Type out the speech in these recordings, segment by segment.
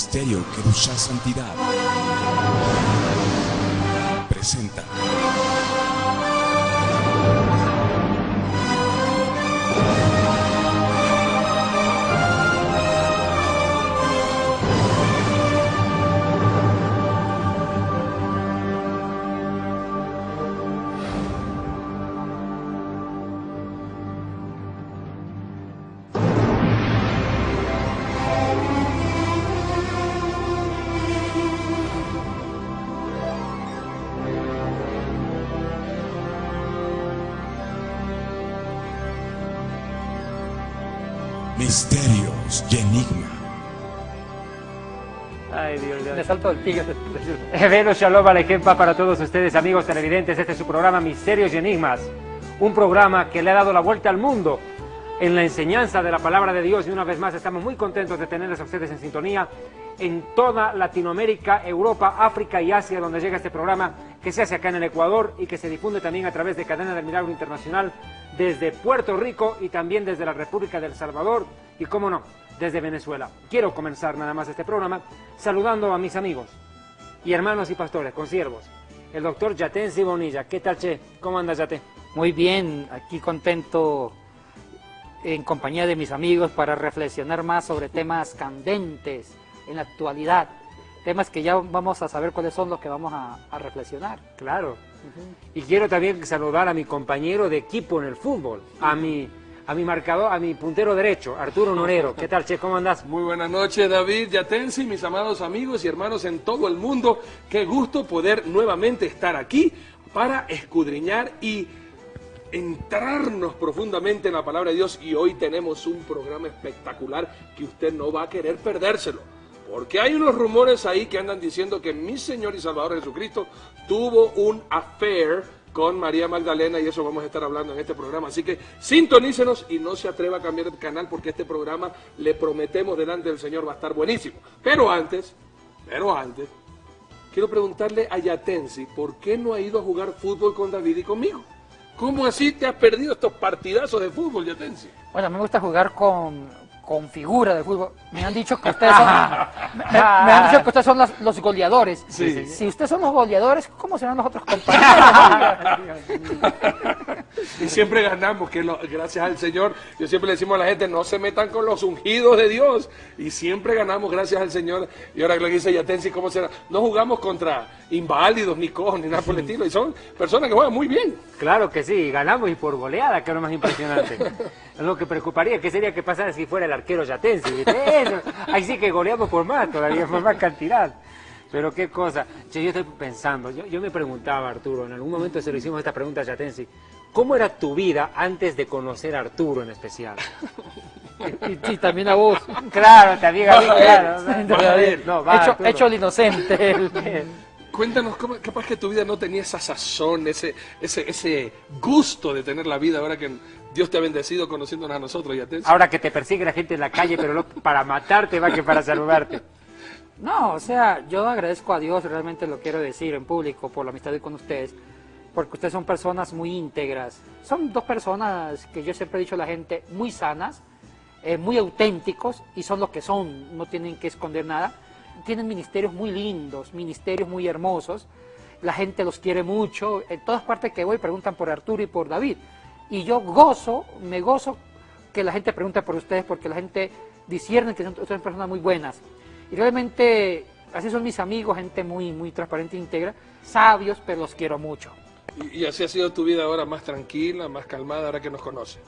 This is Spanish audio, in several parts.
Ministerio Kedusha Santidad presenta Misterios y Enigma. Ay, Dios mío. Me salto del tigre. Evelo Shalom Alejem para todos ustedes, amigos televidentes. Este es su programa Misterios y Enigmas. Un programa que le ha dado la vuelta al mundo en la enseñanza de la palabra de Dios. Y una vez más estamos muy contentos de tenerles a ustedes en sintonía en toda Latinoamérica, Europa, África y Asia, donde llega este programa, que se hace acá en el Ecuador y que se difunde también a través de Cadena del Milagro Internacional desde Puerto Rico y también desde la República del Salvador y, cómo no, desde Venezuela. Quiero comenzar nada más este programa saludando a mis amigos y hermanos y pastores, consiervos, el doctor Yatensi Bonilla. ¿Qué tal, Che? ¿Cómo andas, Yate? Muy bien, aquí contento en compañía de mis amigos para reflexionar más sobre temas candentes en la actualidad. Temas que ya vamos a saber cuáles son los que vamos a reflexionar. Claro. Y quiero también saludar a mi compañero de equipo en el fútbol, a mi marcador, a mi puntero derecho, Arturo Norero. ¿Qué tal, Che? ¿Cómo andás? Muy buenas noches, David Yatensi, mis amados amigos y hermanos en todo el mundo. Qué gusto poder nuevamente estar aquí para escudriñar y entrarnos profundamente en la palabra de Dios. Y hoy tenemos un programa espectacular que usted no va a querer perdérselo. Porque hay unos rumores ahí que andan diciendo que mi Señor y Salvador Jesucristo tuvo un affair con María Magdalena, y eso vamos a estar hablando en este programa. Así que sintonícenos y no se atreva a cambiar de canal, porque este programa, le prometemos delante del Señor, va a estar buenísimo. Pero antes, quiero preguntarle a Yatensi, ¿por qué no ha ido a jugar fútbol con David y conmigo? ¿Cómo así te has perdido estos partidazos de fútbol, Yatensi? Bueno, me gusta jugar con figura de fútbol. Me han dicho que ustedes son, me han dicho que ustedes son los goleadores. Sí. Si ustedes son los goleadores, ¿cómo serán los otros compañeros? Y siempre ganamos, gracias al Señor. Yo siempre le decimos a la gente, no se metan con los ungidos de Dios. Y siempre ganamos, gracias al Señor. Y ahora que lo dice Yatensi, ¿cómo será? No jugamos contra inválidos, ni cojos, ni nada por el estilo. Y son personas que juegan muy bien. Claro que sí, ganamos y por goleada, que es lo más impresionante. Lo que preocuparía, ¿qué sería que pasara si fuera el arquero Yatensi? ¿Viste? Eso, ahí sí que goleamos por más todavía, por más cantidad. Pero qué cosa. Che, yo estoy pensando, yo me preguntaba, Arturo, en algún momento se lo hicimos esta pregunta a Yatensi, ¿cómo era tu vida antes de conocer a Arturo en especial? Y también a vos. Claro, también a mí, claro. Va a ver. No, va, Hecho el inocente. Cuéntanos, capaz que tu vida no tenía esa sazón, ese gusto de tener la vida ahora que Dios te ha bendecido conociéndonos a nosotros, Yatensi. Ahora que te persigue la gente en la calle, pero no para matarte más que para saludarte. No, o sea, yo agradezco a Dios, realmente lo quiero decir en público, por la amistad con ustedes, porque ustedes son personas muy íntegras. Son dos personas que yo siempre he dicho a la gente, muy sanas, muy auténticos, y son lo que son, no tienen que esconder nada. Tienen ministerios muy lindos, ministerios muy hermosos, la gente los quiere mucho, en todas partes que voy preguntan por Arturo y por David, y yo me gozo que la gente pregunte por ustedes, porque la gente discierne que son personas muy buenas, y realmente así son mis amigos, gente muy, muy transparente e íntegra, sabios, pero los quiero mucho. Y así ha sido tu vida ahora, más tranquila, más calmada, ahora que nos conoces.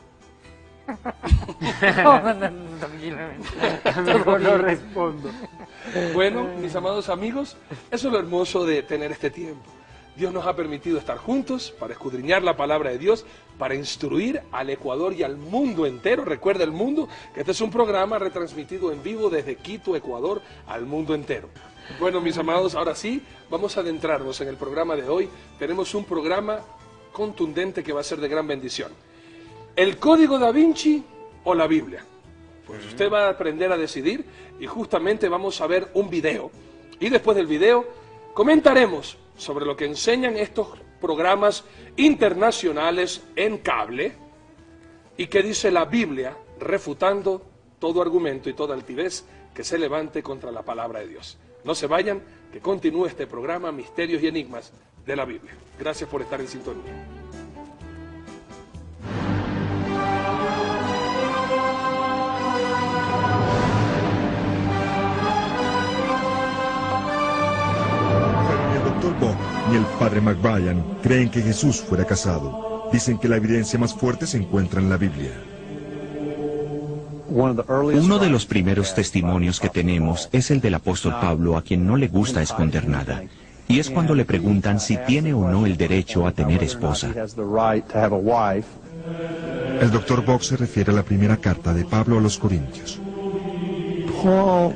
Mejor no respondo. Bueno, mis amados amigos, eso es lo hermoso de tener este tiempo. Dios nos ha permitido estar juntos para escudriñar la palabra de Dios, para instruir al Ecuador y al mundo entero. Recuerda, el mundo, que este es un programa retransmitido en vivo desde Quito, Ecuador, al mundo entero. Bueno, mis amados, ahora sí, vamos a adentrarnos en el programa de hoy. Tenemos un programa contundente que va a ser de gran bendición. ¿El Código Da Vinci o la Biblia? Pues usted va a aprender a decidir, y justamente vamos a ver un video. Y después del video comentaremos sobre lo que enseñan estos programas internacionales en cable y qué dice la Biblia refutando todo argumento y toda altivez que se levante contra la palabra de Dios. No se vayan, que continúe este programa Misterios y Enigmas de la Biblia. Gracias por estar en sintonía. Ni el Dr. Bock ni el Padre McBrien creen que Jesús fuera casado. Dicen que la evidencia más fuerte se encuentra en la Biblia. Uno de los primeros testimonios que tenemos es el del apóstol Pablo, a quien no le gusta esconder nada. Y es cuando le preguntan si tiene o no el derecho a tener esposa. El Dr. Bock se refiere a la primera carta de Pablo a los Corintios.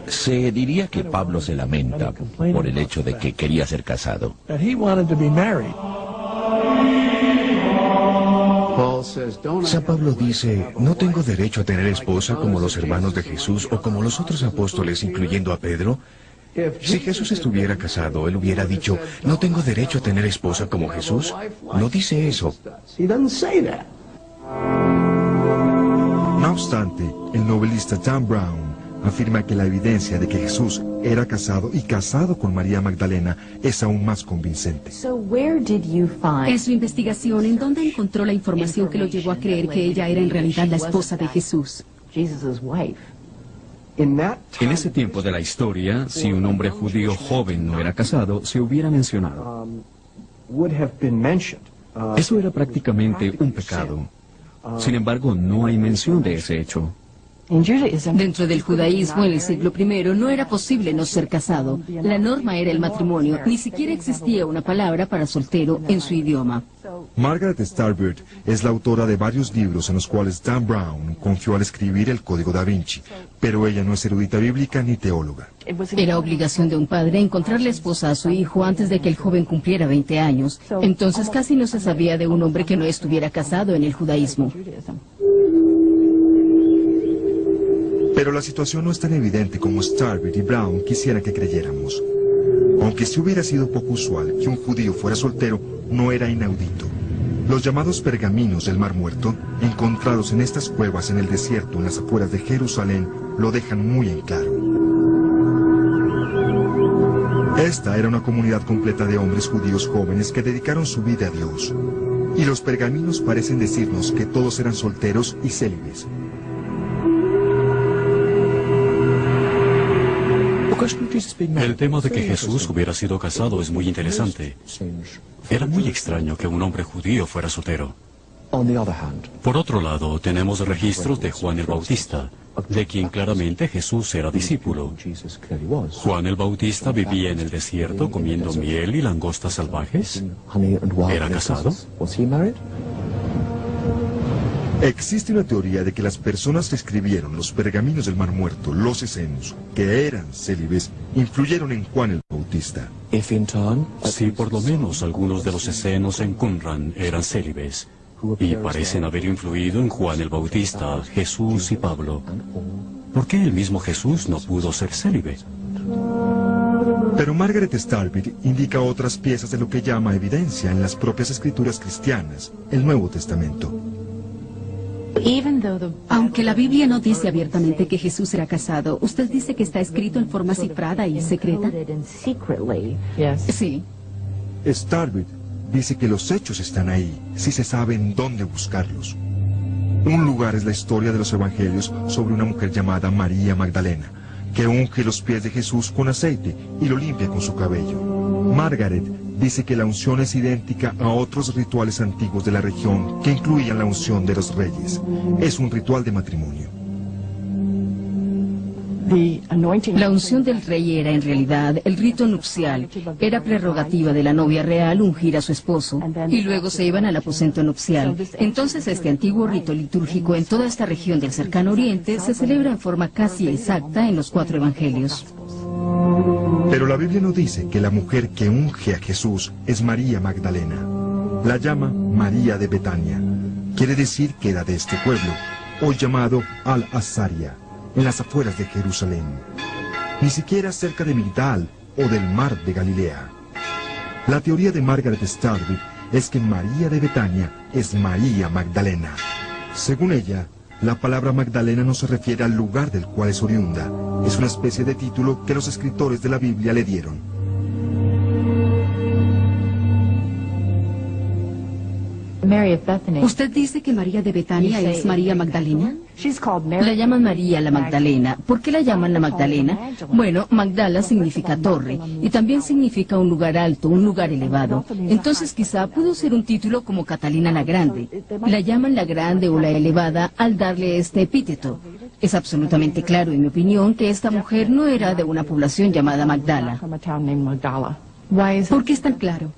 Se diría que Pablo se lamenta por el hecho de que quería ser casado. San Pablo dice, no tengo derecho a tener esposa como los hermanos de Jesús o como los otros apóstoles, incluyendo a Pedro. Si Jesús estuviera casado, él hubiera dicho, no tengo derecho a tener esposa como Jesús. No dice eso. No obstante, el novelista Dan Brown afirma que la evidencia de que Jesús era casado y casado con María Magdalena es aún más convincente. En su investigación, ¿en dónde encontró la información que lo llevó a creer que ella era en realidad la esposa de Jesús? En ese tiempo de la historia, si un hombre judío joven no era casado, se hubiera mencionado. Eso era prácticamente un pecado. Sin embargo, no hay mención de ese hecho. Dentro del judaísmo en el siglo I no era posible no ser casado. La norma era el matrimonio. Ni siquiera existía una palabra para soltero en su idioma. Margaret Starbird es la autora de varios libros en los cuales Dan Brown confió al escribir el Código da Vinci, pero ella no es erudita bíblica ni teóloga. Era obligación de un padre encontrarle esposa a su hijo antes de que el joven cumpliera 20 años. Entonces casi no se sabía de un hombre que no estuviera casado en el judaísmo. Pero la situación no es tan evidente como Starbird y Brown quisieran que creyéramos. Aunque sí hubiera sido poco usual que un judío fuera soltero, no era inaudito. Los llamados pergaminos del Mar Muerto, encontrados en estas cuevas en el desierto en las afueras de Jerusalén, lo dejan muy en claro. Esta era una comunidad completa de hombres judíos jóvenes que dedicaron su vida a Dios. Y los pergaminos parecen decirnos que todos eran solteros y célibes. El tema de que Jesús hubiera sido casado es muy interesante. Era muy extraño que un hombre judío fuera soltero. Por otro lado, tenemos registros de Juan el Bautista, de quien claramente Jesús era discípulo. Juan el Bautista vivía en el desierto comiendo miel y langostas salvajes. ¿Era casado? Existe una teoría de que las personas que escribieron los pergaminos del Mar Muerto, los esenios, que eran célibes, influyeron en Juan el Bautista. Sí, por lo menos algunos de los esenios en Qumran eran célibes, y parecen haber influido en Juan el Bautista, Jesús y Pablo. ¿Por qué el mismo Jesús no pudo ser célibe? Pero Margaret Starbird indica otras piezas de lo que llama evidencia en las propias escrituras cristianas, el Nuevo Testamento. Aunque la Biblia no dice abiertamente que Jesús era casado, ¿usted dice que está escrito en forma cifrada y secreta? Sí. Starbird dice que los hechos están ahí, si se sabe en dónde buscarlos. Un lugar es la historia de los evangelios sobre una mujer llamada María Magdalena, que unge los pies de Jesús con aceite y lo limpia con su cabello. Margaret dice que la unción es idéntica a otros rituales antiguos de la región que incluían la unción de los reyes. Es un ritual de matrimonio. La unción del rey era en realidad el rito nupcial. Era prerrogativa de la novia real ungir a su esposo y luego se iban al aposento nupcial. Entonces este antiguo rito litúrgico en toda esta región del cercano oriente se celebra en forma casi exacta en los 4 evangelios. Pero la Biblia no dice que la mujer que unge a Jesús es María Magdalena. La llama María de Betania. Quiere decir que era de este pueblo, hoy llamado Al-Azaria, en las afueras de Jerusalén. Ni siquiera cerca de Migdal o del mar de Galilea. La teoría de Margaret Starbird es que María de Betania es María Magdalena. Según ella, La palabra Magdalena no se refiere al lugar del cual es oriunda. Es una especie de título que los escritores de la Biblia le dieron. ¿Usted dice que María de Betania es María Magdalena? La llaman María la Magdalena. ¿Por qué la llaman la Magdalena? Bueno, Magdala significa torre y también significa un lugar alto, un lugar elevado. Entonces quizá pudo ser un título como Catalina la Grande. La llaman la Grande o la Elevada al darle este epíteto. Es absolutamente claro, en mi opinión, que esta mujer no era de una población llamada Magdala. ¿Por qué es tan claro?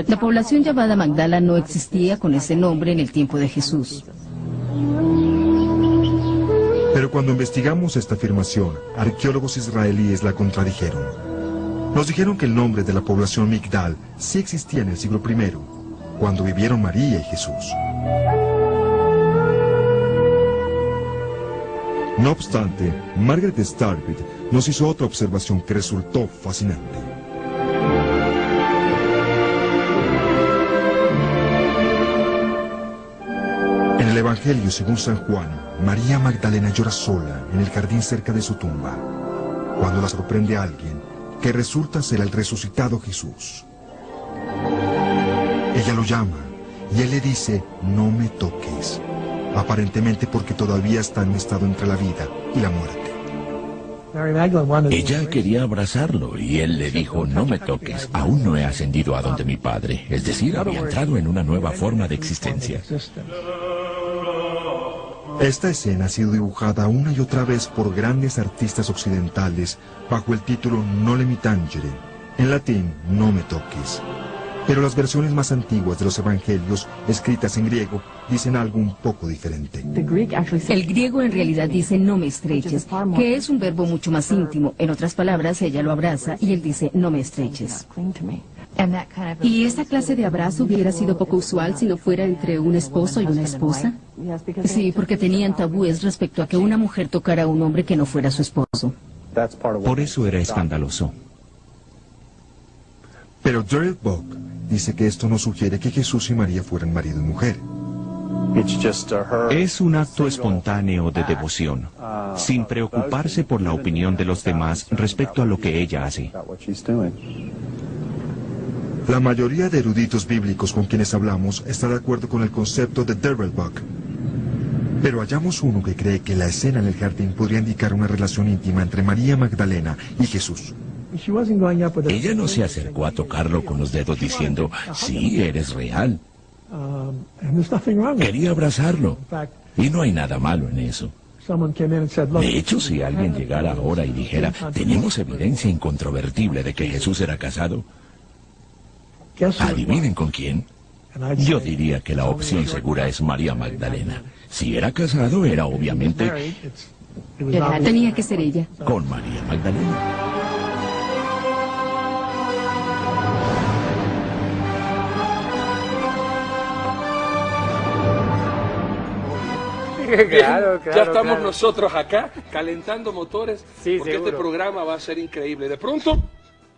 La población llamada Magdala no existía con ese nombre en el tiempo de Jesús. Pero cuando investigamos esta afirmación, arqueólogos israelíes la contradijeron. Nos dijeron que el nombre de la población Migdal sí existía en el siglo I, cuando vivieron María y Jesús. No obstante, Margaret Starbit nos hizo otra observación que resultó fascinante. En el Evangelio según San Juan, María Magdalena llora sola en el jardín cerca de su tumba, cuando la sorprende a alguien que resulta ser el resucitado Jesús. Ella lo llama y él le dice, no me toques, aparentemente porque todavía está en un estado entre la vida y la muerte. Ella quería abrazarlo y él le dijo, no me toques, aún no he ascendido a donde mi Padre, es decir, había entrado en una nueva forma de existencia. Esta escena ha sido dibujada una y otra vez por grandes artistas occidentales bajo el título Noli me tangere, en latín, no me toques. Pero las versiones más antiguas de los evangelios, escritas en griego, dicen algo un poco diferente. El griego en realidad dice no me estreches, que es un verbo mucho más íntimo. En otras palabras, ella lo abraza y él dice no me estreches. ¿Y esa clase de abrazo hubiera sido poco usual si no fuera entre un esposo y una esposa? Sí, porque tenían tabúes respecto a que una mujer tocara a un hombre que no fuera su esposo. Por eso era escandaloso. Pero Daryl Buck dice que esto no sugiere que Jesús y María fueran marido y mujer. Es un acto espontáneo de devoción, sin preocuparse por la opinión de los demás respecto a lo que ella hace. La mayoría de eruditos bíblicos con quienes hablamos está de acuerdo con el concepto de Daryl Buck. Pero hallamos uno que cree que la escena en el jardín podría indicar una relación íntima entre María Magdalena y Jesús. Ella no se acercó a tocarlo con los dedos diciendo, sí, eres real. Quería abrazarlo. Y no hay nada malo en eso. De hecho, si alguien llegara ahora y dijera, tenemos evidencia incontrovertible de que Jesús era casado, ¿adivinen con quién? Yo diría que la opción segura es María Magdalena. Si era casado, era obviamente... Tenía que ser ella. Con María Magdalena. Claro, ya estamos claro. nosotros acá calentando motores, Sí, porque seguro. este programa va a ser increíble. De pronto,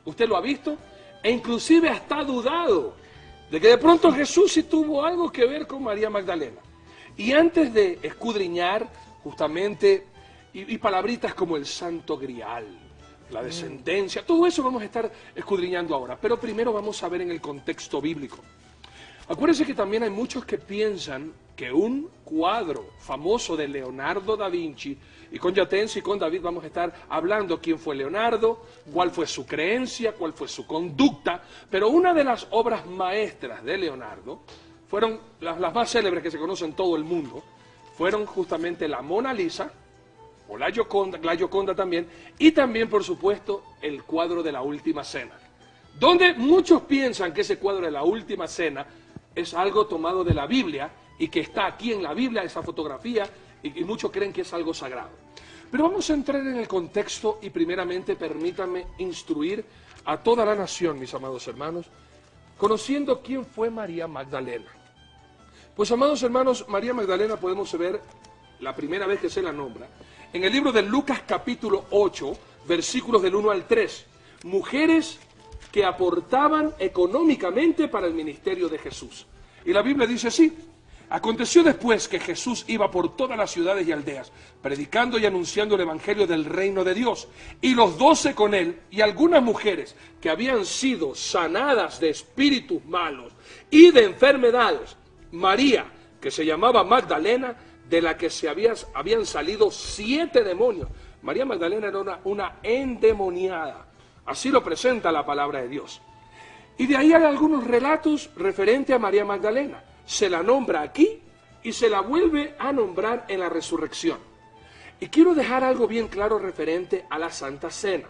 usted lo ha visto e inclusive hasta dudado de que de pronto Jesús sí tuvo algo que ver con María Magdalena. Y antes de escudriñar justamente y palabritas como el Santo Grial, la descendencia, todo eso vamos a estar escudriñando ahora. Pero primero vamos a ver en el contexto bíblico. Acuérdense que también hay muchos que piensan que un cuadro famoso de Leonardo da Vinci, y con Yatense y con David vamos a estar hablando quién fue Leonardo, cuál fue su creencia, cuál fue su conducta, pero una de las obras maestras de Leonardo fueron las más célebres que se conocen en todo el mundo, fueron justamente la Mona Lisa, o la Gioconda también, y también por supuesto el cuadro de la Última Cena, donde muchos piensan que ese cuadro de la Última Cena es algo tomado de la Biblia y que está aquí en la Biblia, esa fotografía, y muchos creen que es algo sagrado. Pero vamos a entrar en el contexto y primeramente permítanme instruir a toda la nación, mis amados hermanos, conociendo quién fue María Magdalena. Pues, amados hermanos, María Magdalena podemos ver, la primera vez que se la nombra, en el libro de Lucas capítulo 8, versículos del 1 al 3, mujeres que aportaban económicamente para el ministerio de Jesús. Y la Biblia dice así: Aconteció después que Jesús iba por todas las ciudades y aldeas, predicando y anunciando el evangelio del reino de Dios. Y los 12 con él, y algunas mujeres que habían sido sanadas de espíritus malos y de enfermedades. María, que se llamaba Magdalena, de la que habían salido 7 demonios. María Magdalena era una endemoniada. Así lo presenta la palabra de Dios. Y de ahí hay algunos relatos referentes a María Magdalena. Se la nombra aquí y se la vuelve a nombrar en la resurrección. Y quiero dejar algo bien claro referente a la Santa Cena.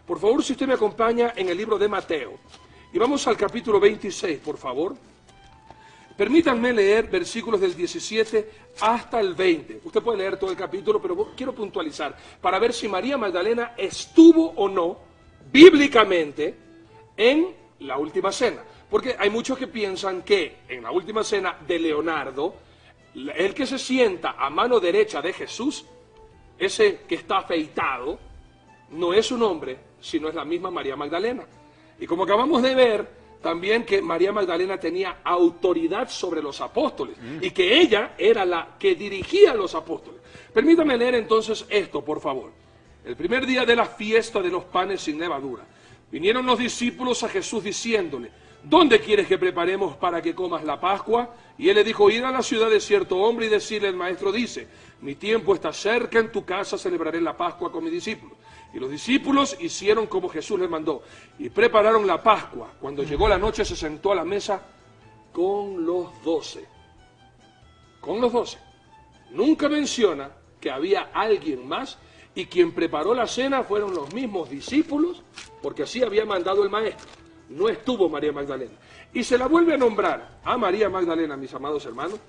Por favor, si usted me acompaña en el libro de Mateo. Y vamos al capítulo 26, por favor. Permítanme leer versículos del 17 hasta el 20. Usted puede leer todo el capítulo, pero quiero puntualizar para ver si María Magdalena estuvo o no, bíblicamente, en la última cena. Porque hay muchos que piensan que en la última cena de Leonardo, el que se sienta a mano derecha de Jesús, ese que está afeitado, no es un hombre, sino es la misma María Magdalena. Y como acabamos de ver, también que María Magdalena tenía autoridad sobre los apóstoles y que ella era la que dirigía a los apóstoles. Permítame leer entonces esto, por favor. El primer día de la fiesta de los panes sin levadura, vinieron los discípulos a Jesús diciéndole: ¿dónde quieres que preparemos para que comas la Pascua? Y él le dijo: ir a la ciudad de cierto hombre y decirle: el maestro dice, mi tiempo está cerca, en tu casa celebraré la Pascua con mis discípulos. Y los discípulos hicieron como Jesús les mandó, y prepararon la Pascua. Cuando llegó la noche se sentó a la mesa con los 12. Con los 12. Nunca menciona que había alguien más, y quien preparó la cena fueron los mismos discípulos, porque así había mandado el maestro. No estuvo María Magdalena. Y se la vuelve a nombrar a María Magdalena, mis amados hermanos.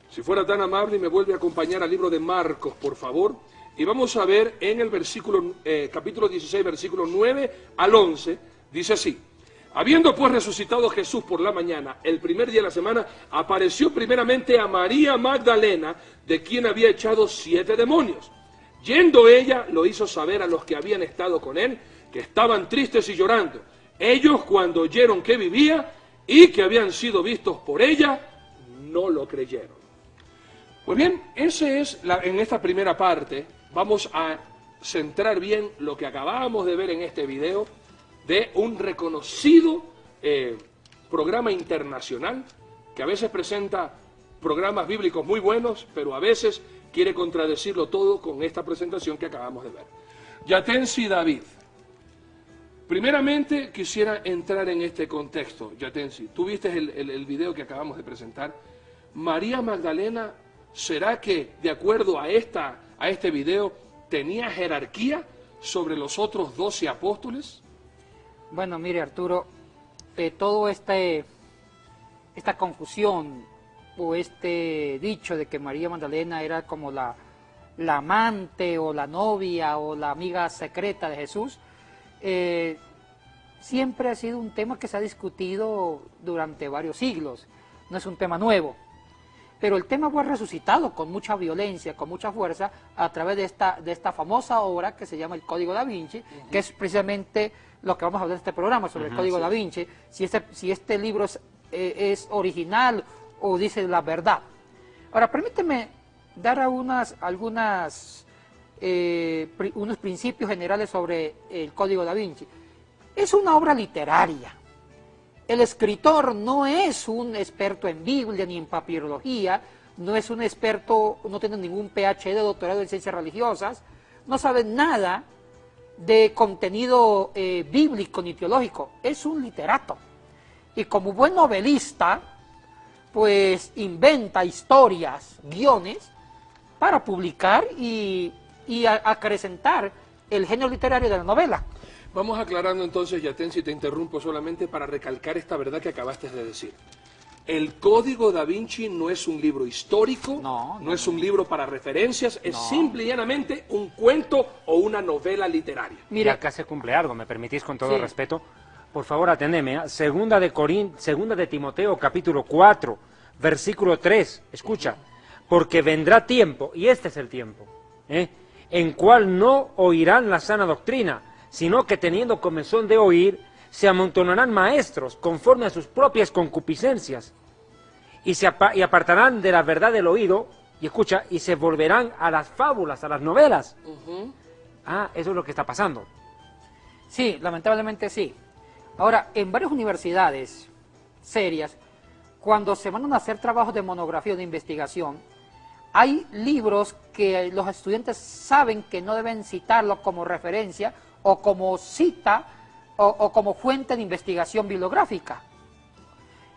Si fuera tan amable y me vuelve a acompañar al libro de Marcos, por favor. Y vamos a ver en el capítulo 16, versículo 9 al 11, dice así: habiendo pues resucitado Jesús por la mañana, el primer día de la semana, apareció primeramente a María Magdalena, de quien había echado 7 demonios. Yendo ella, lo hizo saber a los que habían estado con él, que estaban tristes y llorando. Ellos, cuando oyeron que vivía y que habían sido vistos por ella, no lo creyeron. Pues bien, en esta primera parte, vamos a centrar bien lo que acabamos de ver en este video de un reconocido programa internacional que a veces presenta programas bíblicos muy buenos, pero a veces quiere contradecirlo todo con esta presentación que acabamos de ver. Yatensi David. Primeramente quisiera entrar en este contexto, Yatensi. Tú viste el video que acabamos de presentar. María Magdalena, ¿será que, de acuerdo a este video, tenía jerarquía sobre los otros 12 apóstoles? Bueno, mire, Arturo, todo esta confusión o este dicho de que María Magdalena era como la amante o la novia o la amiga secreta de Jesús, siempre ha sido un tema que se ha discutido durante varios siglos. No es un tema nuevo. Pero el tema fue resucitado con mucha violencia, con mucha fuerza, a través de esta famosa obra que se llama El Código Da Vinci, que es precisamente lo que vamos a hablar en este programa, sobre el Código Da Vinci, si este libro es original o dice la verdad. Ahora, permíteme dar unos principios generales sobre el Código Da Vinci. Es una obra literaria. El escritor no es un experto en Biblia ni en papirología, no es un experto, no tiene ningún PhD, doctorado en ciencias religiosas, no sabe nada de contenido bíblico ni teológico, es un literato. Y como buen novelista, pues inventa historias, guiones, para publicar y acrecentar el género literario de la novela. Vamos aclarando entonces, Yatensi, te interrumpo solamente para recalcar esta verdad que acabaste de decir. El Código Da Vinci no es un libro histórico, no es un libro para referencias, es simple y llanamente un cuento o una novela literaria. Mira, acá se cumple algo, ¿me permitís con todo respeto? Por favor, atendeme. Segunda de Timoteo, capítulo 4, versículo 3, escucha. Porque vendrá tiempo, y este es el tiempo, en cual no oirán la sana doctrina, sino que teniendo comezón de oír, se amontonarán maestros conforme a sus propias concupiscencias, y apartarán de la verdad del oído, y escucha, y se volverán a las fábulas, a las novelas. Eso es lo que está pasando. Sí, lamentablemente sí. Ahora, en varias universidades serias, cuando se van a hacer trabajos de monografía o de investigación, hay libros que los estudiantes saben que no deben citarlos como referencia o como cita o como fuente de investigación bibliográfica.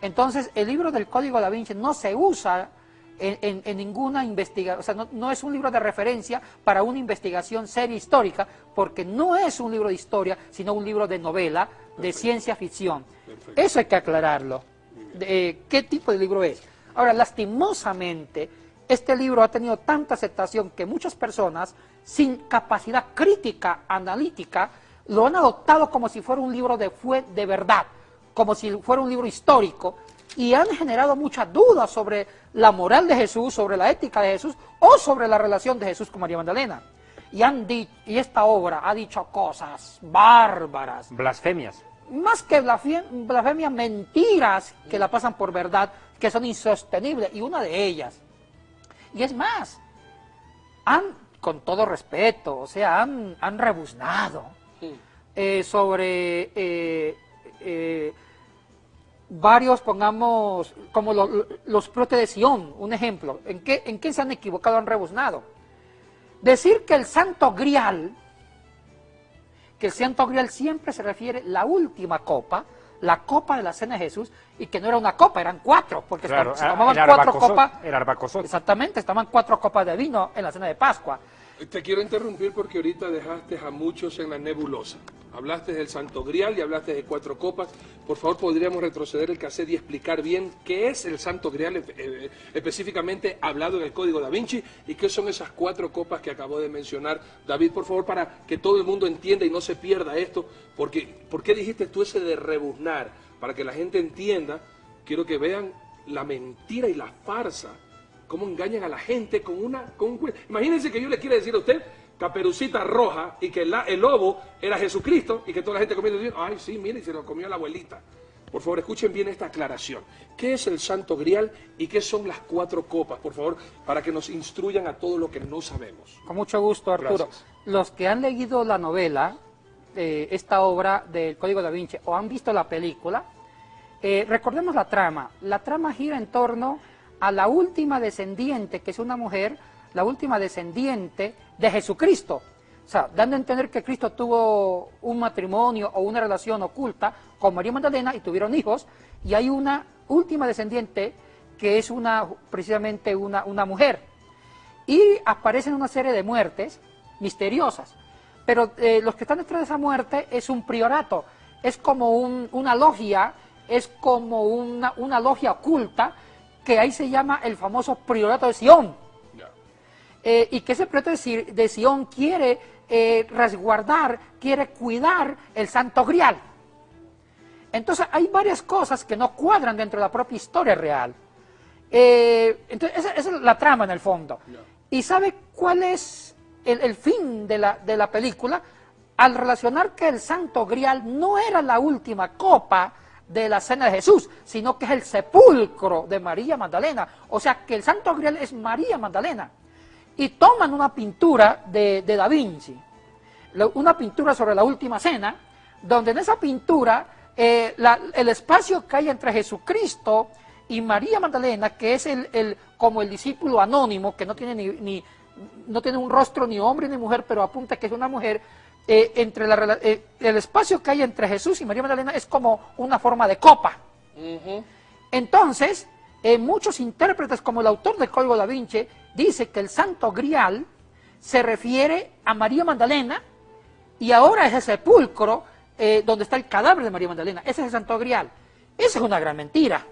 Entonces, el libro del Código Da Vinci no se usa en ninguna investigación, o sea, no es un libro de referencia para una investigación seria histórica, porque no es un libro de historia, sino un libro de novela, de ciencia ficción. Eso hay que aclararlo. ¿Qué tipo de libro es? Ahora, lastimosamente, este libro ha tenido tanta aceptación que muchas personas, sin capacidad crítica, analítica, lo han adoptado como si fuera un libro de verdad, como si fuera un libro histórico, y han generado muchas dudas sobre la moral de Jesús, sobre la ética de Jesús, o sobre la relación de Jesús con María Magdalena. Y esta obra ha dicho cosas bárbaras. Blasfemias. Más que blasfemias, mentiras que la pasan por verdad, que son insostenibles, y una de ellas. Y es más, con todo respeto, o sea, han rebuznado sobre varios, pongamos, como los protes de Sion, un ejemplo. ¿En qué se han equivocado, han rebuznado? Decir que el Santo Grial siempre se refiere a la última copa, la copa de la cena de Jesús, y que no era una copa, eran 4, porque claro, se tomaban 4 copas. El arbacosot. Exactamente, estaban 4 copas de vino en la cena de Pascua. Te quiero interrumpir porque ahorita dejaste a muchos en la nebulosa. Hablaste del Santo Grial y hablaste de 4 copas. Por favor, podríamos retroceder el cassette y explicar bien qué es el Santo Grial, específicamente hablado en el Código Da Vinci, y qué son esas 4 copas que acabó de mencionar David, por favor, para que todo el mundo entienda y no se pierda esto. Porque, ¿por qué dijiste tú ese de rebuznar? Para que la gente entienda, quiero que vean la mentira y la farsa, cómo engañan a la gente con un cuento. Imagínense que yo le quiera decir a usted Caperucita Roja y que el lobo era Jesucristo y que toda la gente comiendo y dice, ay sí, mire, se lo comió la abuelita. Por favor, escuchen bien esta aclaración. ¿Qué es el Santo Grial y qué son las 4 copas? Por favor, para que nos instruyan a todo lo que no sabemos. Con mucho gusto, Arturo. Gracias. Los que han leído la novela, esta obra del Código Da Vinci, o han visto la película, recordemos la trama. La trama gira en torno a la última descendiente, que es una mujer, la última descendiente de Jesucristo. O sea, dando a entender que Cristo tuvo un matrimonio o una relación oculta con María Magdalena y tuvieron hijos, y hay una última descendiente que es precisamente una mujer. Y aparecen una serie de muertes misteriosas, pero los que están detrás de esa muerte es un priorato, es como una logia, es como una logia oculta, que ahí se llama el famoso Priorato de Sion. Y que ese Priorato de Sion quiere resguardar, quiere cuidar el Santo Grial. Entonces hay varias cosas que no cuadran dentro de la propia historia real. Entonces esa es la trama en el fondo. ¿Y sabe cuál es el fin de la película? Al relacionar que el Santo Grial no era la última copa de la cena de Jesús, sino que es el sepulcro de María Magdalena. O sea que el Santo Grial es María Magdalena. Y toman una pintura de Da Vinci, una pintura sobre la última cena, donde en esa pintura el espacio que hay entre Jesucristo y María Magdalena, que es como el discípulo anónimo, que no tiene no tiene un rostro ni hombre ni mujer, pero apunta que es una mujer, el espacio que hay entre Jesús y María Magdalena es como una forma de copa. Entonces, muchos intérpretes, como el autor del Código Da Vinci, dice que el Santo Grial se refiere a María Magdalena, y ahora es el sepulcro donde está el cadáver de María Magdalena. Ese es el Santo Grial. Esa es una gran mentira.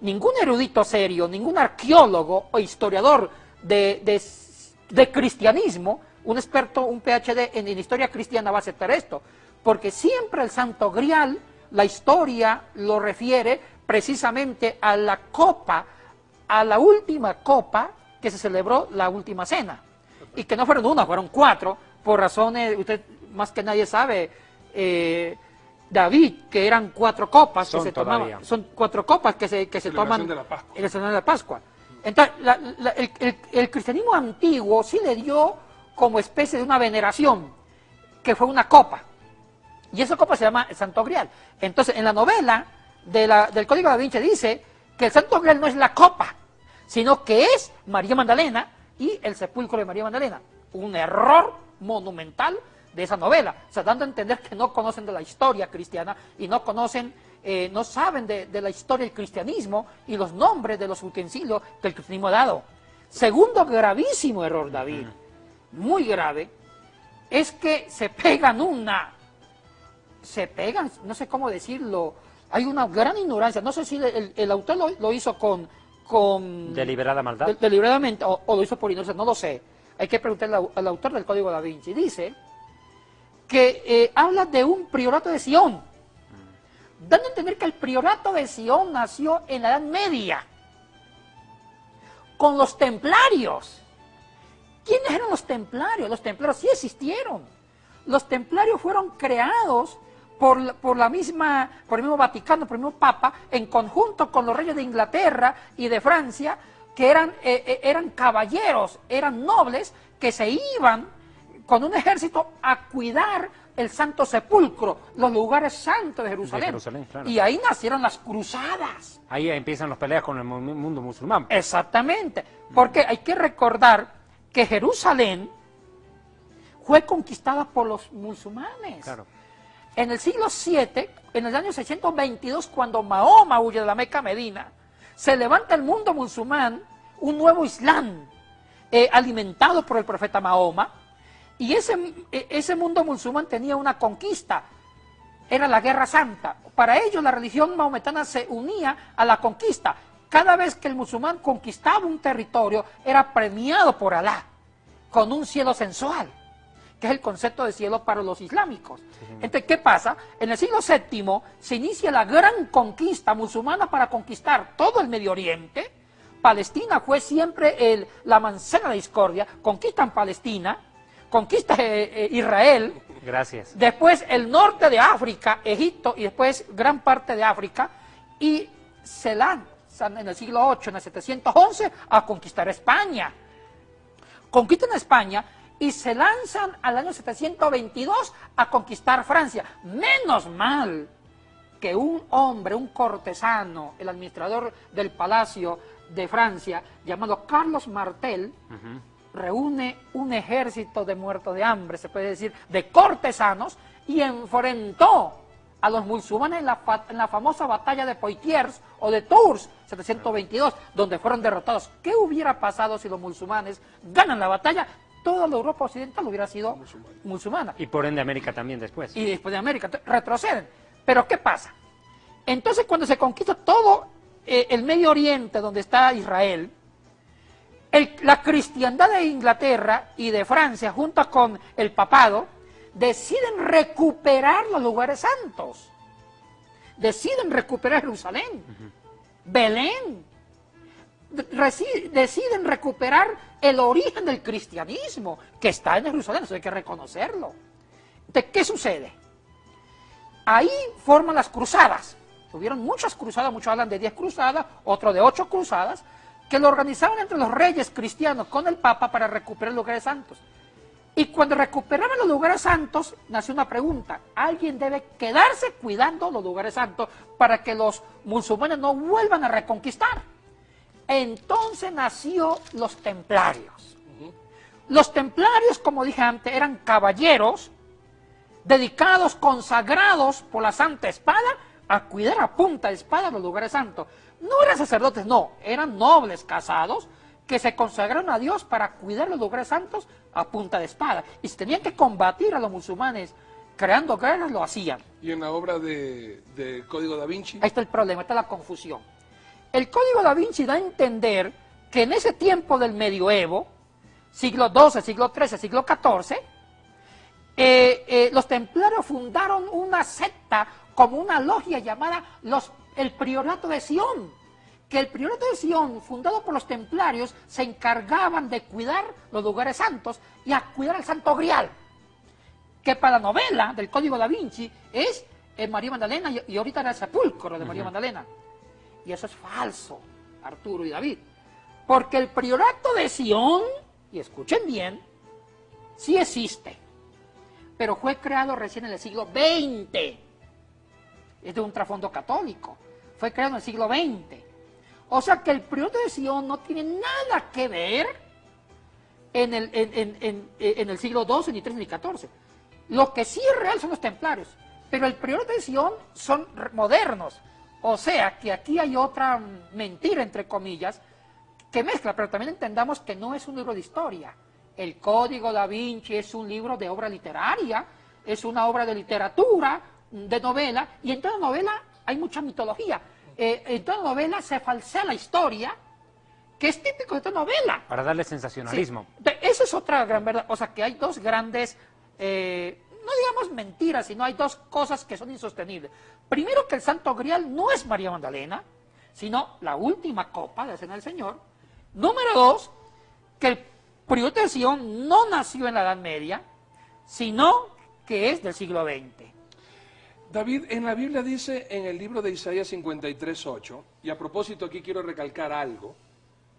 Ningún erudito serio, ningún arqueólogo o historiador de cristianismo, un experto, un PhD en historia cristiana, va a aceptar esto, porque siempre el Santo Grial, la historia lo refiere precisamente a la copa, a la última copa que se celebró la última cena, y que no fueron 1, fueron 4, por razones, usted más que nadie sabe, David, que eran 4 copas que Son se todavía. tomaban, son 4 copas que se toman de la Pascua. en la celebración de la Pascua. Entonces, el cristianismo antiguo sí le dio como especie de una veneración, que fue una copa, y esa copa se llama el Santo Grial. Entonces, en la novela del Código Da Vinci dice que el Santo Grial no es la copa, sino que es María Magdalena y el sepulcro de María Magdalena. Un error monumental de esa novela, o sea, dando a entender que no conocen de la historia cristiana y no conocen, no saben de la historia del cristianismo y los nombres de los utensilios que el cristianismo ha dado. Segundo gravísimo error, David, muy grave, es que se pegan, no sé cómo decirlo, hay una gran ignorancia, no sé si el autor lo hizo con Deliberada maldad. Deliberadamente, o lo hizo por ignorancia, no lo sé. Hay que preguntarle al autor del Código Da Vinci. Dice que habla de un priorato de Sion, dando a entender que el priorato de Sion nació en la Edad Media, con los templarios. ¿Quiénes eran los templarios? Los templarios sí existieron. Los templarios fueron creados por el mismo Vaticano, por el mismo Papa, en conjunto con los reyes de Inglaterra y de Francia, que eran caballeros, eran nobles, que se iban con un ejército a cuidar el Santo Sepulcro, los lugares santos de Jerusalén. Claro. Y ahí nacieron las cruzadas. Ahí empiezan las peleas con el mundo musulmán. Exactamente, porque hay que recordar que Jerusalén fue conquistada por los musulmanes. Claro. En el siglo VII, en el año 622, cuando Mahoma huye de la Meca a Medina, se levanta el mundo musulmán, un nuevo Islam, alimentado por el profeta Mahoma, y ese mundo musulmán tenía una conquista, era la Guerra Santa. Para ellos la religión mahometana se unía a la conquista. Cada vez que el musulmán conquistaba un territorio, era premiado por Alá, con un cielo sensual, que es el concepto de cielo para los islámicos. Entonces, ¿qué pasa? En el siglo VII se inicia la gran conquista musulmana para conquistar todo el Medio Oriente. Palestina fue siempre la manzana de discordia. Conquistan Palestina, conquista Israel. Gracias. Después el norte de África, Egipto, y después gran parte de África, y se lanzan en el siglo VIII, en el 711, a conquistar España. Conquistan España y se lanzan al año 722 a conquistar Francia. Menos mal que un hombre, un cortesano, el administrador del palacio de Francia, llamado Carlos Martel, reúne un ejército de muertos de hambre, se puede decir, de cortesanos, y enfrentó a los musulmanes en la famosa batalla de Poitiers o de Tours, 722, donde fueron derrotados. ¿Qué hubiera pasado si los musulmanes ganan la batalla? Toda la Europa occidental hubiera sido musulmana. Y por ende América también después. Y después de América, retroceden. Pero ¿qué pasa? Entonces, cuando se conquista todo el Medio Oriente, donde está Israel, la cristiandad de Inglaterra y de Francia, junto con el papado, deciden recuperar los lugares santos. Deciden recuperar Jerusalén, Belén. Deciden recuperar el origen del cristianismo, que está en Jerusalén, eso hay que reconocerlo. Entonces, ¿qué sucede? Ahí forman las cruzadas. Hubieron muchas cruzadas, muchos hablan de 10 cruzadas, otros de 8 cruzadas, que lo organizaban entre los reyes cristianos con el Papa para recuperar los lugares santos. Y cuando recuperaban los lugares santos, nació una pregunta: alguien debe quedarse cuidando los lugares santos para que los musulmanes no vuelvan a reconquistar. Entonces nació los templarios. Los templarios, como dije antes, eran caballeros dedicados, consagrados por la Santa Espada a cuidar a punta de espada los lugares santos. No eran sacerdotes, no, eran nobles casados que se consagraron a Dios para cuidar los lugares santos a punta de espada. Y si tenían que combatir a los musulmanes creando guerras, lo hacían. Y en la obra de Código Da Vinci. Ahí está el problema, está la confusión. El Código Da Vinci da a entender que en ese tiempo del medioevo, siglo XII, siglo XIII, siglo XIV, los templarios fundaron una secta como una logia llamada el Priorato de Sion, que el Priorato de Sion, fundado por los templarios, se encargaban de cuidar los lugares santos y a cuidar el Santo Grial, que para la novela del Código Da Vinci es en María Magdalena y ahorita era el sepulcro de María Magdalena. Y eso es falso, Arturo y David. Porque el priorato de Sion, y escuchen bien, sí existe, pero fue creado recién en el siglo XX. Es de un trasfondo católico. Fue creado en el siglo XX. O sea que el priorato de Sion no tiene nada que ver en el siglo XII, ni XIII, ni XIV. Lo que sí es real son los templarios, pero el priorato de Sion son modernos. O sea que aquí hay otra mentira, entre comillas, que mezcla, pero también entendamos que no es un libro de historia. El Código da Vinci es un libro de obra literaria, es una obra de literatura, de novela, y en toda novela hay mucha mitología. En toda novela se falsea la historia, que es típico de toda novela. Para darle sensacionalismo. Sí. Esa es otra gran verdad. O sea que hay dos grandes, no digamos mentiras, sino hay dos cosas que son insostenibles. Primero, que el Santo Grial no es María Magdalena, sino la última copa de la Cena del Señor. Número dos, que el priorato de Sion no nació en la Edad Media, sino que es del siglo XX. David, en la Biblia dice en el libro de Isaías 53:8, y a propósito aquí quiero recalcar algo,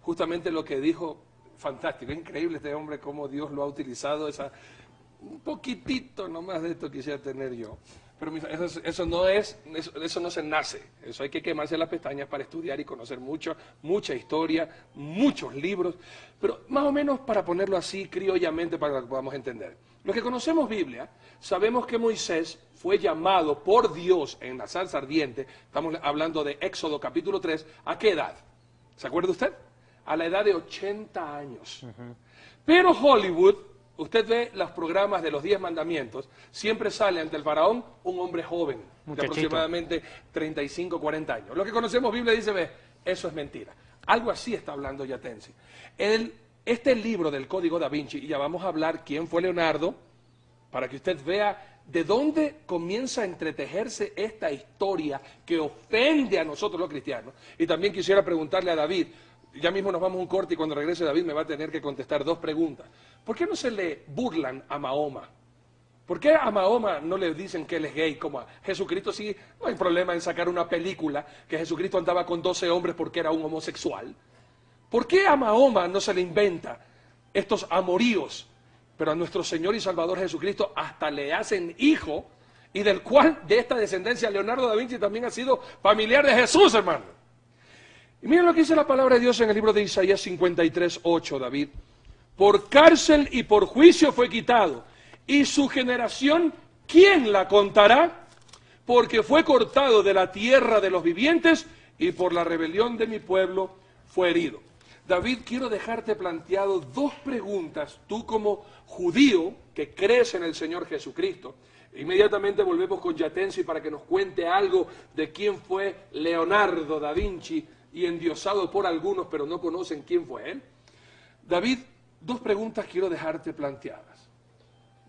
justamente lo que dijo, fantástico, increíble este hombre, cómo Dios lo ha utilizado, un poquitito nomás de esto quisiera tener yo. Pero eso no se nace, eso hay que quemarse las pestañas para estudiar y conocer mucha historia, muchos libros, pero más o menos para ponerlo así criollamente para que lo podamos entender. Los que conocemos Biblia, sabemos que Moisés fue llamado por Dios en la zarza ardiente, estamos hablando de Éxodo capítulo 3, ¿a qué edad? ¿Se acuerda usted? A la edad de 80 años. Pero Hollywood, usted ve los programas de los 10 mandamientos, siempre sale ante el faraón un hombre joven, de aproximadamente 35, 40 años. Lo que conocemos Biblia dice, ve, eso es mentira. Algo así está hablando Yatensi. Este libro del Código da Vinci, y ya vamos a hablar quién fue Leonardo, para que usted vea de dónde comienza a entretejerse esta historia que ofende a nosotros los cristianos. Y también quisiera preguntarle a David, ya mismo nos vamos a un corte y cuando regrese David me va a tener que contestar 2 preguntas. ¿Por qué no se le burlan a Mahoma? ¿Por qué a Mahoma no le dicen que él es gay? Como a Jesucristo sí, no hay problema en sacar una película que Jesucristo andaba con 12 hombres porque era un homosexual. ¿Por qué a Mahoma no se le inventa estos amoríos? Pero a nuestro Señor y Salvador Jesucristo hasta le hacen hijo, y del cual de esta descendencia Leonardo da Vinci también ha sido familiar de Jesús, hermano. Y miren lo que dice la palabra de Dios en el libro de Isaías 53:8, David. Por cárcel y por juicio fue quitado, y su generación, ¿quién la contará? Porque fue cortado de la tierra de los vivientes, y por la rebelión de mi pueblo fue herido. David, quiero dejarte planteado 2 preguntas, tú como judío que crees en el Señor Jesucristo. Inmediatamente volvemos con Yatensi para que nos cuente algo de quién fue Leonardo da Vinci, y endiosado por algunos, pero no conocen quién fue él. David, 2 preguntas quiero dejarte planteadas.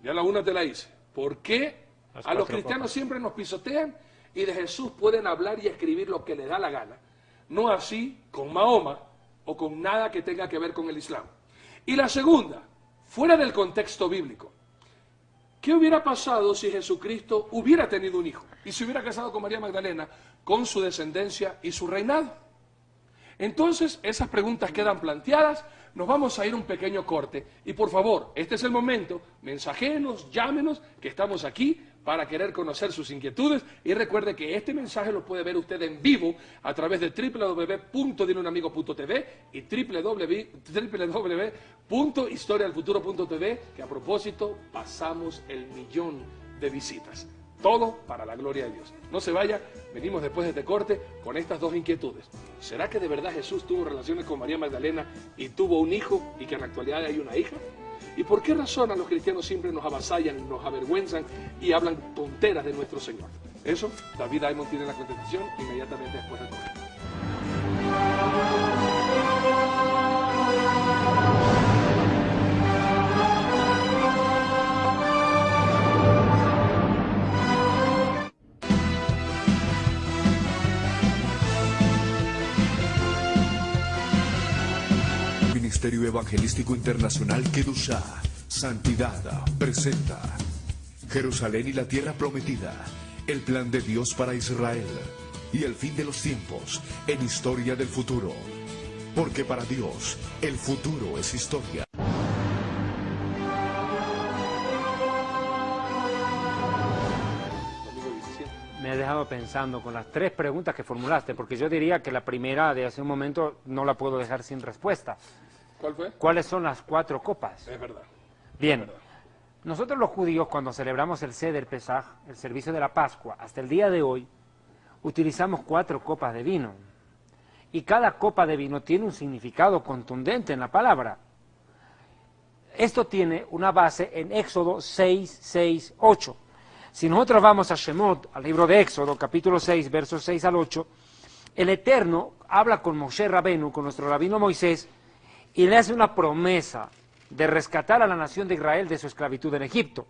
Ya la una te la hice. ¿Por qué a los cristianos siempre nos pisotean y de Jesús pueden hablar y escribir lo que les da la gana? No así con Mahoma o con nada que tenga que ver con el Islam. Y la segunda, fuera del contexto bíblico, ¿qué hubiera pasado si Jesucristo hubiera tenido un hijo y se hubiera casado con María Magdalena, con su descendencia y su reinado? Entonces, esas preguntas quedan planteadas, nos vamos a ir a un pequeño corte y por favor, este es el momento, mensajéenos, llámenos, que estamos aquí para querer conocer sus inquietudes y recuerde que este mensaje lo puede ver usted en vivo a través de www.dileunamigo.tv y www.historiadelfuturo.tv, que a propósito pasamos el 1.000.000 de visitas. Todo para la gloria de Dios. No se vaya, venimos después de este corte con estas 2 inquietudes. ¿Será que de verdad Jesús tuvo relaciones con María Magdalena y tuvo un hijo y que en la actualidad hay una hija? ¿Y por qué razón a los cristianos siempre nos avasallan, nos avergüenzan y hablan tonteras de nuestro Señor? Eso, David Diamond tiene la contestación inmediatamente después del corte. Ministerio Evangelístico Internacional Kedushá, Santidad, presenta Jerusalén y la Tierra Prometida, el plan de Dios para Israel y el fin de los tiempos en Historia del Futuro. Porque para Dios, el futuro es historia. Me has dejado pensando con las 3 preguntas que formulaste, porque yo diría que la primera de hace un momento no la puedo dejar sin respuesta. ¿Cuál fue? ¿Cuáles son las 4 copas? Es verdad. Bien, Es verdad. nosotros los judíos cuando celebramos el Seder Pesaj, el servicio de la Pascua, hasta el día de hoy, utilizamos 4 copas de vino. Y cada copa de vino tiene un significado contundente en la palabra. Esto tiene una base en Éxodo 6, 6, 8. Si nosotros vamos a Shemot, al libro de Éxodo, capítulo 6, versos 6 al 8, el Eterno habla con Moshe Rabenu, con nuestro rabino Moisés, y le hace una promesa de rescatar a la nación de Israel de su esclavitud en Egipto.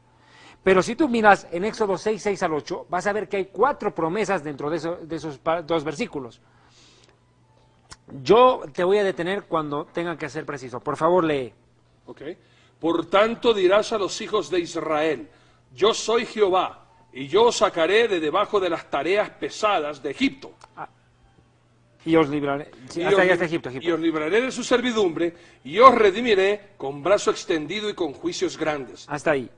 Pero si tú miras en Éxodo 6, 6 al 8, vas a ver que hay 4 promesas dentro de esos 2 versículos. Yo te voy a detener cuando tenga que ser preciso. Por favor, lee. Ok. Por tanto dirás a los hijos de Israel, yo soy Jehová, y yo os sacaré de debajo de las tareas pesadas de Egipto. Y os libraré. Sí, hasta allá está Egipto. Y os libraré de su servidumbre, y os redimiré con brazo extendido y con juicios grandes. Hasta ahí.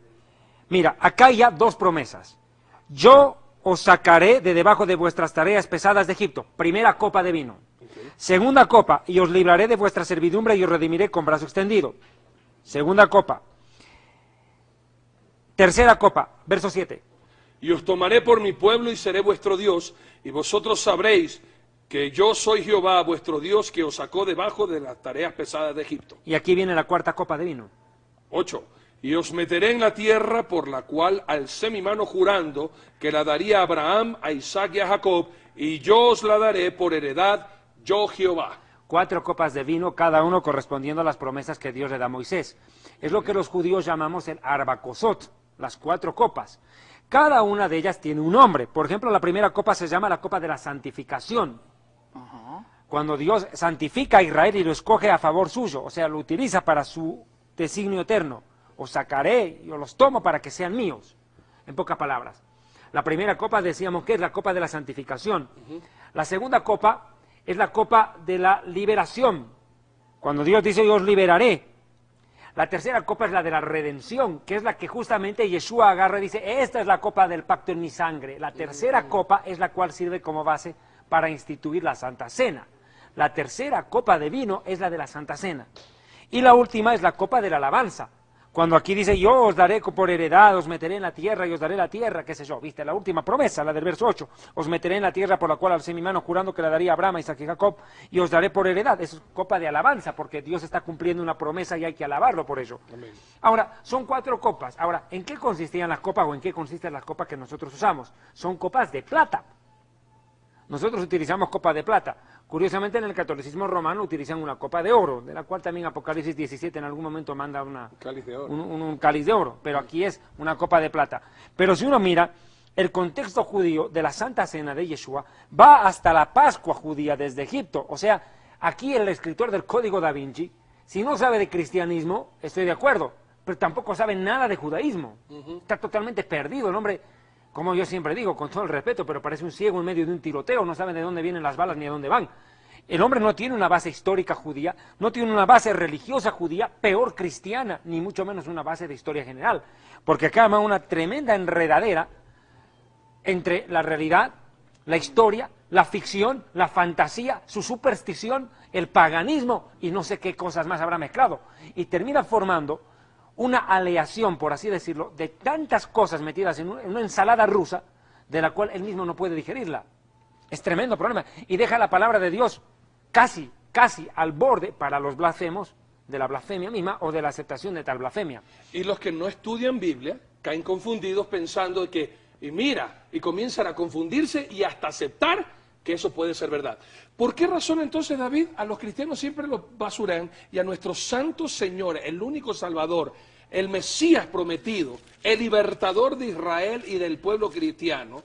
Mira, acá hay ya 2 promesas. Yo os sacaré de debajo de vuestras tareas pesadas de Egipto. Primera copa de vino. Okay. Segunda copa, y os libraré de vuestra servidumbre y os redimiré con brazo extendido. Segunda copa. Tercera copa, verso 7. Y os tomaré por mi pueblo y seré vuestro Dios, y vosotros sabréis que yo soy Jehová, vuestro Dios, que os sacó debajo de las tareas pesadas de Egipto. Y aquí viene la 4ª copa de vino. 8. Y os meteré en la tierra por la cual alcé mi mano jurando que la daría a Abraham, a Isaac y a Jacob, y yo os la daré por heredad, yo Jehová. 4 copas de vino, cada uno correspondiendo a las promesas que Dios le da a Moisés. Es lo que los judíos llamamos el Arbacosot, las 4 copas. Cada una de ellas tiene un nombre. Por ejemplo, la primera copa se llama la copa de la santificación. Cuando Dios santifica a Israel y lo escoge a favor suyo, o sea, lo utiliza para su designio eterno. Os sacaré, yo los tomo para que sean míos, en pocas palabras. La primera copa decíamos que es la copa de la santificación. La segunda copa es la copa de la liberación, cuando Dios dice yo os liberaré. La tercera copa es la de la redención, que es la que justamente Yeshua agarra y dice, esta es la copa del pacto en mi sangre. La tercera copa es la cual sirve como base para instituir la Santa Cena. La tercera copa de vino es la de la Santa Cena. Y la última es la copa de la alabanza. Cuando aquí dice, yo os daré por heredad, os meteré en la tierra y os daré la tierra, qué sé yo, viste, la última promesa, la del verso 8, os meteré en la tierra por la cual alcé mi mano jurando que la daría a Abraham, a Isaac y Jacob, y os daré por heredad. Es copa de alabanza, porque Dios está cumpliendo una promesa y hay que alabarlo por ello. Amén. Ahora, son 4 copas. Ahora, ¿en qué consistían las copas o en qué consisten las copas que nosotros usamos? Son copas de plata. Nosotros utilizamos copa de plata. Curiosamente, en el catolicismo romano utilizan una copa de oro, de la cual también Apocalipsis 17 en algún momento manda un cáliz de oro, pero aquí es una copa de plata. Pero si uno mira, el contexto judío de la Santa Cena de Yeshua va hasta la Pascua judía desde Egipto. O sea, aquí el escritor del Código da Vinci, si no sabe de cristianismo, estoy de acuerdo, pero tampoco sabe nada de judaísmo. Está totalmente perdido el hombre. Como yo siempre digo, con todo el respeto, pero parece un ciego en medio de un tiroteo, no sabe de dónde vienen las balas ni de dónde van. El hombre no tiene una base histórica judía, no tiene una base religiosa judía, peor cristiana, ni mucho menos una base de historia general. Porque acá hay una tremenda enredadera entre la realidad, la historia, la ficción, la fantasía, su superstición, el paganismo y no sé qué cosas más habrá mezclado. Y termina formando una aleación, por así decirlo, de tantas cosas metidas en una ensalada rusa, de la cual él mismo no puede digerirla. Es tremendo problema. Y deja la palabra de Dios casi al borde para los blasfemos de la blasfemia misma o de la aceptación de tal blasfemia. Y los que no estudian Biblia caen confundidos pensando que, y comienzan a confundirse y hasta aceptar que eso puede ser verdad. ¿Por qué razón entonces, David, a los cristianos siempre los basuran y a nuestro santo Señor, el único Salvador, el Mesías prometido, el libertador de Israel y del pueblo cristiano,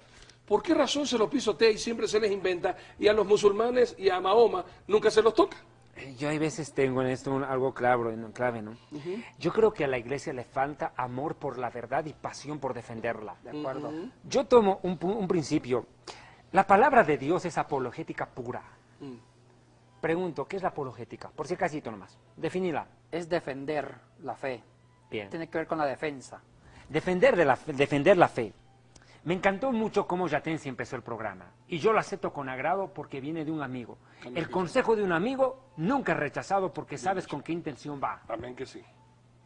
por qué razón se los pisotea y siempre se les inventa y a los musulmanes y a Mahoma nunca se los toca? Yo hay veces tengo en esto algo clave, ¿no? Yo creo que a la iglesia le falta amor por la verdad y pasión por defenderla. De acuerdo. Yo tomo un principio. La palabra de Dios es apologética pura. Pregunto, ¿qué es la apologética? Por si acaso nomás. Definila. Es defender la fe. Bien. Tiene que ver con la defensa. Defender la fe. Me encantó mucho cómo Yatensi empezó el programa. Y yo lo acepto con agrado porque viene de un amigo. El consejo de un amigo nunca es rechazado porque sabes con qué intención va. Amén que sí.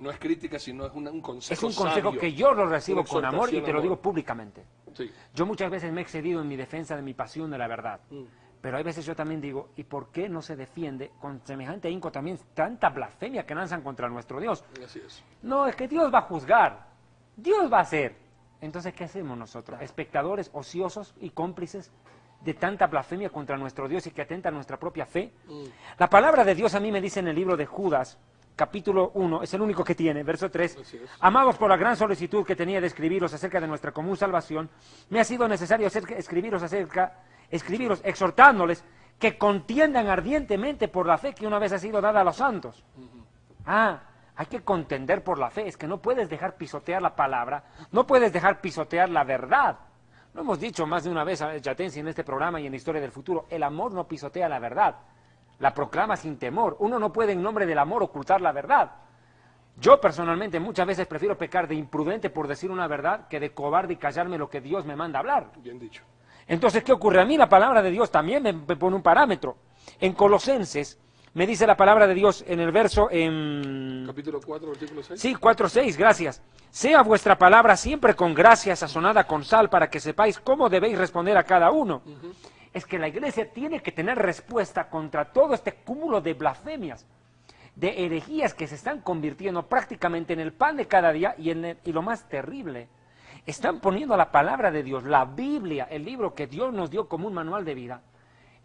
No es crítica, sino es un consejo Es un consejo sabio, que yo lo recibo con amor y te lo amor. digo públicamente. Sí. Yo muchas veces me he excedido en mi defensa de mi pasión de la verdad. Pero hay veces yo también digo, ¿y por qué no se defiende con semejante ahínco también tanta blasfemia que lanzan contra nuestro Dios? Así es. No, es que Dios va a juzgar. Dios va a hacer. Entonces, ¿qué hacemos nosotros? Espectadores ociosos y cómplices de tanta blasfemia contra nuestro Dios y que atenta a nuestra propia fe. La palabra de Dios a mí me dice en el libro de Judas, capítulo 1, es el único que tiene, verso 3. Amados, por la gran solicitud que tenía de escribiros acerca de nuestra común salvación, me ha sido necesario escribiros exhortándoles que contiendan ardientemente por la fe que una vez ha sido dada a los santos. Hay que contender por la fe, es que no puedes dejar pisotear la palabra, no puedes dejar pisotear la verdad. Lo hemos dicho más de una vez a Yatensi en este programa y en la historia del futuro, el amor no pisotea la verdad, la proclama sin temor. Uno no puede en nombre del amor ocultar la verdad. Yo personalmente muchas veces prefiero pecar de imprudente por decir una verdad que de cobarde y callarme lo que Dios me manda hablar. Bien dicho. Entonces, ¿qué ocurre? A mí la palabra de Dios también me pone un parámetro. En Colosenses me dice la palabra de Dios en el verso... Capítulo 4, versículo 6. Sí, 4:6, gracias. Sea vuestra palabra siempre con gracia, sazonada con sal, para que sepáis cómo debéis responder a cada uno. Es que la iglesia tiene que tener respuesta contra todo este cúmulo de blasfemias, de herejías que se están convirtiendo prácticamente en el pan de cada día y lo más terrible, están poniendo la palabra de Dios, la Biblia, el libro que Dios nos dio como un manual de vida,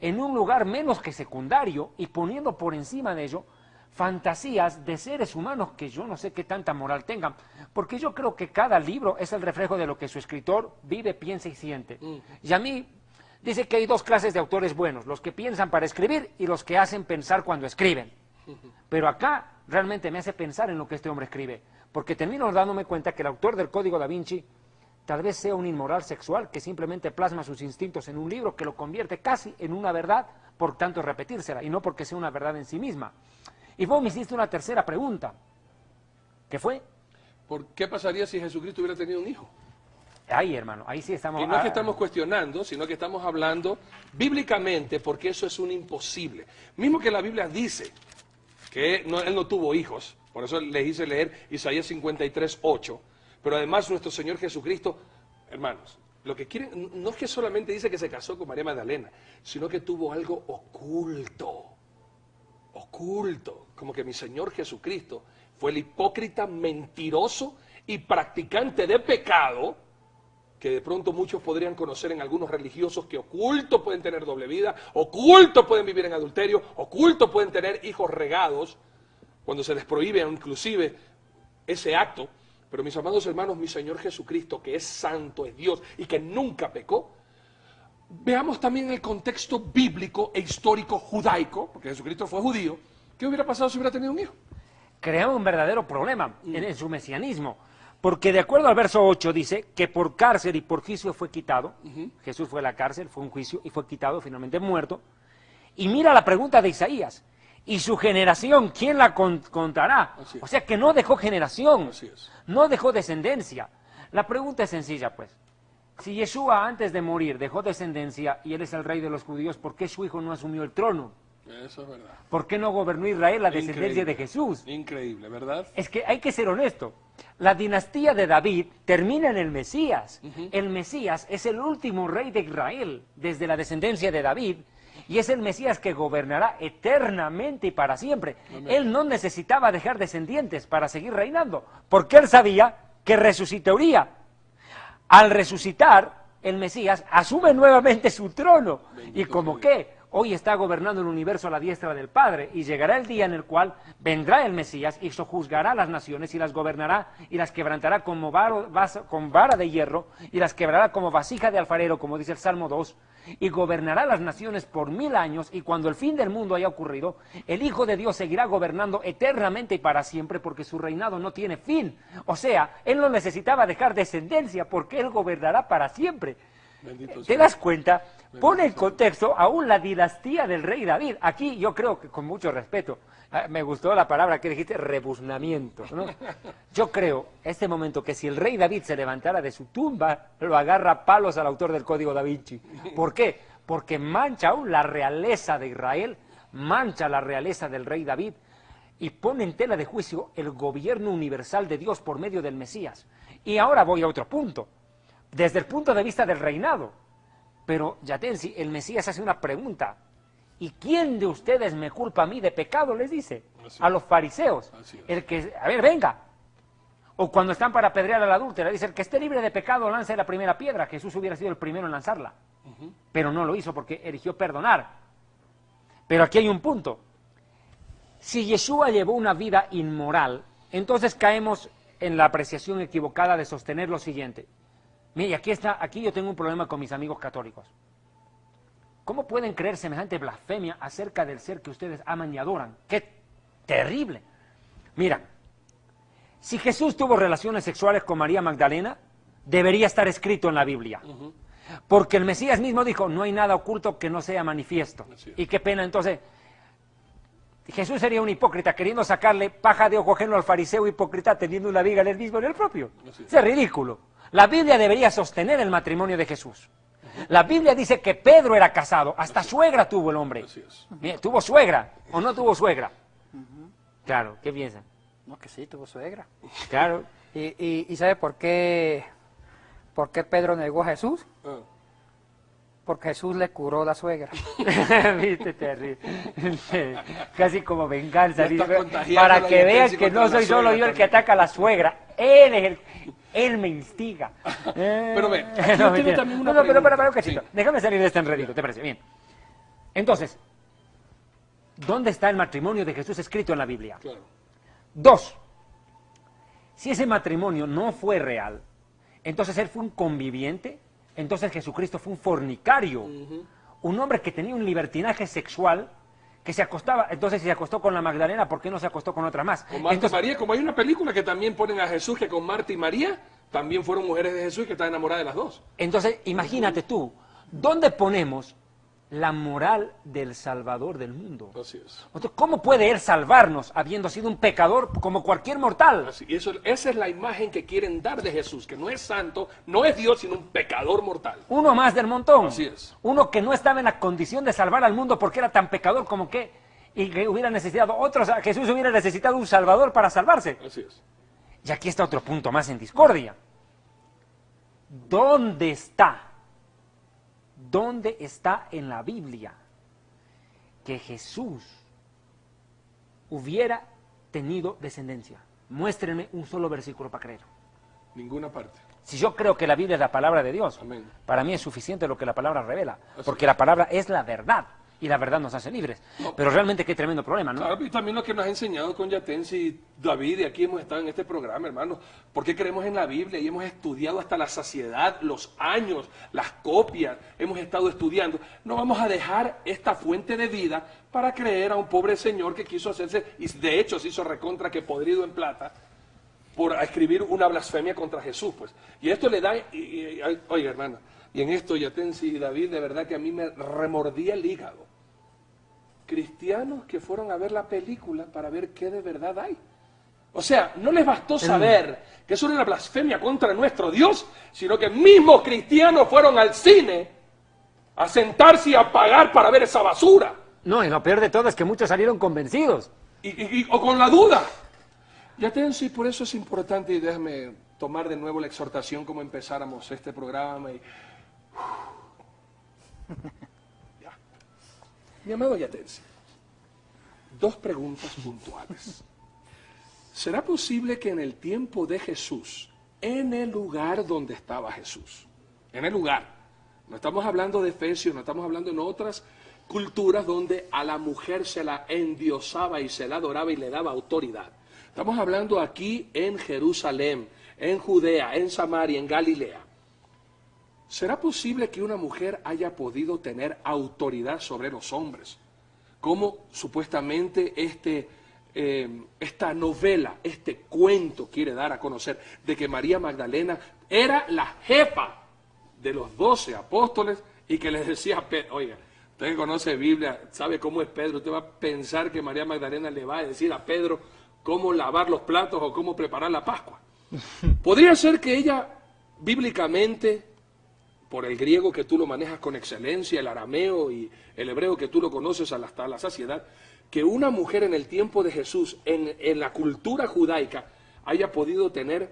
en un lugar menos que secundario y poniendo por encima de ello fantasías de seres humanos que yo no sé qué tanta moral tengan, porque yo creo que cada libro es el reflejo de lo que su escritor vive, piensa y siente. Y a mí dice que hay dos clases de autores buenos, los que piensan para escribir y los que hacen pensar cuando escriben. Pero acá realmente me hace pensar en lo que este hombre escribe, porque termino dándome cuenta que el autor del Código Da Vinci tal vez sea un inmoral sexual que simplemente plasma sus instintos en un libro que lo convierte casi en una verdad, por tanto repetírsela, y no porque sea una verdad en sí misma. Y vos me hiciste una tercera pregunta. ¿Qué fue? ¿Por qué pasaría si Jesucristo hubiera tenido un hijo? Ay, hermano, ahí sí estamos... Y no es que estamos cuestionando, sino que estamos hablando bíblicamente, porque eso es un imposible. Mismo que la Biblia dice que él no tuvo hijos, por eso les hice leer Isaías 53:8, pero además nuestro Señor Jesucristo, hermanos, lo que quieren, no es que solamente dice que se casó con María Magdalena, sino que tuvo algo oculto, como que mi Señor Jesucristo fue el hipócrita mentiroso y practicante de pecado, que de pronto muchos podrían conocer en algunos religiosos que oculto pueden tener doble vida, oculto pueden vivir en adulterio, oculto pueden tener hijos regados, cuando se les prohíbe inclusive ese acto. Pero mis amados hermanos, mi Señor Jesucristo, que es santo, es Dios y que nunca pecó, veamos también el contexto bíblico e histórico judaico, porque Jesucristo fue judío. ¿Qué hubiera pasado si hubiera tenido un hijo? Crea un verdadero problema en su mesianismo, porque de acuerdo al verso 8 dice que por cárcel y por juicio fue quitado. Jesús fue a la cárcel, fue un juicio y fue quitado, finalmente muerto. Y mira la pregunta de Isaías, y su generación, ¿quién la contará? O sea que no dejó generación, no dejó descendencia. La pregunta es sencilla, pues. Si Yeshua antes de morir dejó descendencia y él es el rey de los judíos, ¿por qué su hijo no asumió el trono? Eso es verdad. ¿Por qué no gobernó Israel la descendencia de Jesús? Increíble, ¿verdad? Es que hay que ser honesto. La dinastía de David termina en el Mesías. El Mesías es el último rey de Israel desde la descendencia de David. Y es el Mesías que gobernará eternamente y para siempre. Amén. Él no necesitaba dejar descendientes para seguir reinando, porque él sabía que resucitaría. Al resucitar, el Mesías asume nuevamente su trono. Bendito. ¿Y como qué? hoy está gobernando el universo a la diestra del Padre, y llegará el día en el cual vendrá el Mesías y sojuzgará las naciones y las gobernará y las quebrantará con vara de hierro y las quebrará como vasija de alfarero, como dice el Salmo 2, y gobernará las naciones por 1000 años, y cuando el fin del mundo haya ocurrido, el Hijo de Dios seguirá gobernando eternamente y para siempre, porque su reinado no tiene fin. O sea, Él no necesitaba dejar descendencia, porque Él gobernará para siempre. ¿Te das cuenta? Pone en contexto aún la dinastía del rey David. Aquí yo creo que, con mucho respeto, me gustó la palabra que dijiste, rebuznamiento, ¿no? Yo creo, este momento, que si el rey David se levantara de su tumba, lo agarra a palos al autor del Código Da Vinci. ¿Por qué? Porque mancha aún la realeza de Israel, mancha la realeza del rey David, y pone en tela de juicio el gobierno universal de Dios por medio del Mesías. Y ahora voy a otro punto. Desde el punto de vista del reinado, pero Yatensi, el Mesías hace una pregunta: ¿y quién de ustedes me culpa a mí de pecado? Les dice a los fariseos. El que, a ver, venga. O cuando están para apedrear a la adúltera, dice: el que esté libre de pecado lance la primera piedra. Jesús hubiera sido el primero en lanzarla, pero no lo hizo porque eligió perdonar. Pero aquí hay un punto: si Yeshua llevó una vida inmoral, entonces caemos en la apreciación equivocada de sostener lo siguiente. Mire, aquí yo tengo un problema con mis amigos católicos. ¿Cómo pueden creer semejante blasfemia acerca del ser que ustedes aman y adoran? ¡Qué terrible! Mira, si Jesús tuvo relaciones sexuales con María Magdalena, debería estar escrito en la Biblia. Porque el Mesías mismo dijo: no hay nada oculto que no sea manifiesto. Y qué pena, entonces, Jesús sería un hipócrita queriendo sacarle paja de ojo ajeno al fariseo hipócrita teniendo una viga en el mismo en el propio. Es ridículo. La Biblia debería sostener el matrimonio de Jesús. La Biblia dice que Pedro era casado, hasta suegra tuvo el hombre. Mira, ¿tuvo suegra o no tuvo suegra? Claro, ¿qué piensan? No, que sí, tuvo suegra. Claro. ¿Y sabe por qué Pedro negó a Jesús? Porque Jesús le curó la suegra. Viste, terrible. Casi como venganza. Para que vean que no soy solo yo el que ataca a la suegra. Él me instiga. Pero ve, yo tengo también una pregunta. Pero para un cachito. Déjame salir de este enredito, ¿te parece? Bien. Entonces, ¿dónde está el matrimonio de Jesús escrito en la Biblia? Claro. 2. Si ese matrimonio no fue real, entonces él fue un conviviente, entonces Jesucristo fue un fornicario, un hombre que tenía un libertinaje sexual, que se acostaba. Entonces, si se acostó con la Magdalena, ¿por qué no se acostó con otra más? Con Marta y María, como hay una película que también ponen a Jesús, que con Marta y María también fueron mujeres de Jesús y que están enamoradas de las dos. Entonces, imagínate tú, ¿dónde ponemos la moral del Salvador del mundo? Así es. Entonces, ¿cómo puede Él salvarnos habiendo sido un pecador como cualquier mortal? Así, y esa es la imagen que quieren dar de Jesús, que no es santo, no es Dios, sino un pecador mortal. Uno más del montón. Así es. Uno que no estaba en la condición de salvar al mundo porque era tan pecador como que, y que hubiera necesitado Jesús hubiera necesitado un salvador para salvarse. Así es. Y aquí está otro punto más en discordia. ¿Dónde está en la Biblia que Jesús hubiera tenido descendencia? Muéstrenme un solo versículo para creer. Ninguna parte. Si yo creo que la Biblia es la palabra de Dios, Amén. Para mí es suficiente lo que la palabra revela, porque la palabra es la verdad, y la verdad nos hace libres. Pero realmente qué tremendo problema, ¿no? Claro, y también lo que nos ha enseñado con Yatensi y David, y aquí hemos estado en este programa, hermanos, porque creemos en la Biblia y hemos estudiado hasta la saciedad, los años, las copias, hemos estado estudiando. No vamos a dejar esta fuente de vida para creer a un pobre señor que quiso hacerse, y de hecho se hizo recontra que podrido en plata, por escribir una blasfemia contra Jesús, pues. Y esto le da, oiga, hermano, y en esto Yatensi y David, de verdad que a mí me remordía el hígado. Cristianos que fueron a ver la película para ver qué de verdad hay. O sea, no les bastó saber que eso era una blasfemia contra nuestro Dios, sino que mismos cristianos fueron al cine a sentarse y a pagar para ver esa basura. No, y lo peor de todo es que muchos salieron convencidos. O con la duda. Yatensi, por eso es importante, y déjame tomar de nuevo la exhortación como empezáramos este programa. Mi amado Yatensi, 2 preguntas puntuales. ¿Será posible que en el tiempo de Jesús, en el lugar donde estaba Jesús, en el lugar, no estamos hablando de Efesios, no estamos hablando en otras culturas donde a la mujer se la endiosaba y se la adoraba y le daba autoridad. Estamos hablando aquí en Jerusalén, en Judea, en Samaria, en Galilea. ¿Será posible que una mujer haya podido tener autoridad sobre los hombres? Como supuestamente esta novela, este cuento quiere dar a conocer de que María Magdalena era la jefa de los 12 apóstoles y que les decía a Pedro, oiga, usted que conoce Biblia, sabe cómo es Pedro, usted va a pensar que María Magdalena le va a decir a Pedro cómo lavar los platos o cómo preparar la Pascua. Podría ser que ella, bíblicamente, por el griego que tú lo manejas con excelencia, el arameo y el hebreo que tú lo conoces hasta la saciedad, que una mujer en el tiempo de Jesús, en la cultura judaica, haya podido tener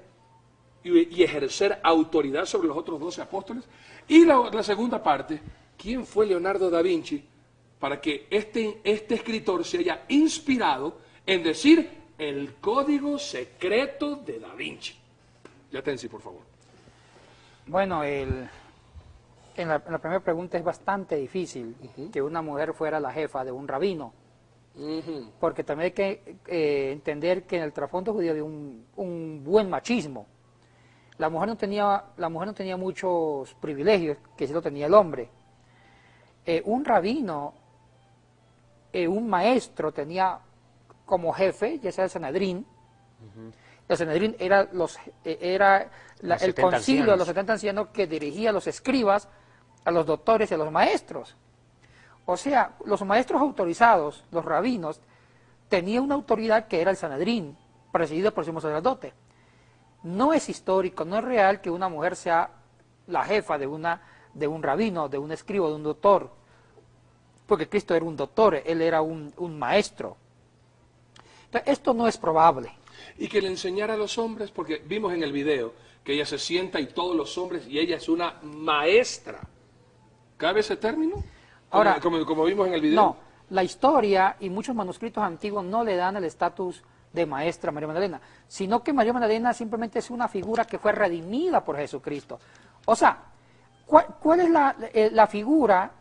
y ejercer autoridad sobre los otros 12 apóstoles. Y la segunda parte, ¿quién fue Leonardo da Vinci para que este escritor se haya inspirado en decir el código secreto de Da Vinci? Yatensi, por favor. Bueno, en la primera pregunta es bastante difícil que una mujer fuera la jefa de un rabino. Porque también hay que entender que en el trasfondo judío había un buen machismo. La mujer no tenía muchos privilegios que sí lo tenía el hombre. Un rabino, un maestro tenía como jefe, ya sea el Sanedrín. El Sanedrín era el concilio de los 70 ancianos que dirigía a los escribas, a los doctores y a los maestros. O sea, los maestros autorizados, los rabinos, tenían una autoridad que era el Sanedrín, presidido por el sumo sacerdote. No es histórico, no es real que una mujer sea la jefa de un rabino, de un escriba, de un doctor, porque Cristo era un doctor, él era un maestro. Entonces, esto no es probable. Y que le enseñara a los hombres, porque vimos en el video que ella se sienta y todos los hombres, y ella es una maestra. ¿Cabe ese término? Ahora, como vimos en el video. No, la historia y muchos manuscritos antiguos no le dan el estatus de maestra a María Magdalena, sino que María Magdalena simplemente es una figura que fue redimida por Jesucristo. O sea, ¿cuál es la figura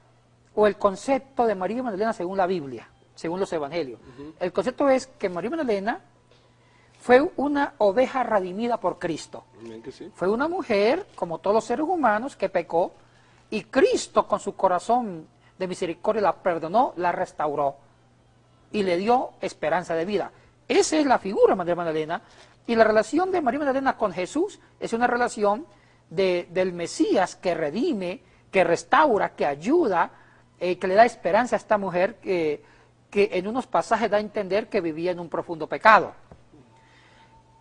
o el concepto de María Magdalena según la Biblia, según los evangelios? El concepto es que María Magdalena fue una oveja redimida por Cristo. Sí. Fue una mujer, como todos los seres humanos, que pecó, y Cristo con su corazón de misericordia la perdonó, la restauró y le dio esperanza de vida. Esa es la figura de María Magdalena, y la relación de María Magdalena con Jesús es una relación del Mesías que redime, que restaura, que ayuda, que le da esperanza a esta mujer que en unos pasajes da a entender que vivía en un profundo pecado.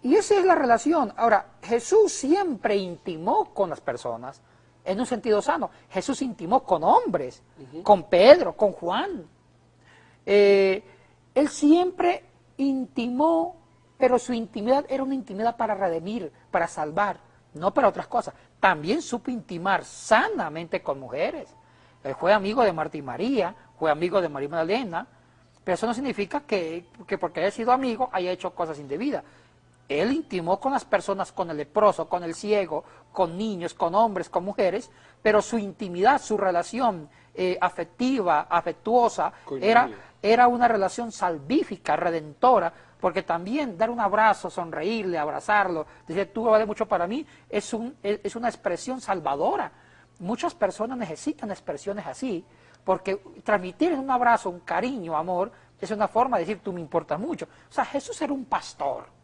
Y esa es la relación. Ahora, Jesús siempre intimó con las personas en un sentido sano. Jesús intimó con hombres, con Pedro, con Juan. Él siempre intimó, pero su intimidad era una intimidad para redimir, para salvar, no para otras cosas. También supo intimar sanamente con mujeres. Él fue amigo de Marta y María, fue amigo de María Magdalena, pero eso no significa que porque haya sido amigo haya hecho cosas indebidas. Él intimó con las personas, con el leproso, con el ciego, con niños, con hombres, con mujeres, pero su intimidad, su relación afectiva, afectuosa, era una relación salvífica, redentora, porque también dar un abrazo, sonreírle, abrazarlo, decir tú vales mucho para mí, es una expresión salvadora. Muchas personas necesitan expresiones así, porque transmitir en un abrazo un cariño, amor, es una forma de decir tú me importas mucho. O sea, Jesús era un pastor.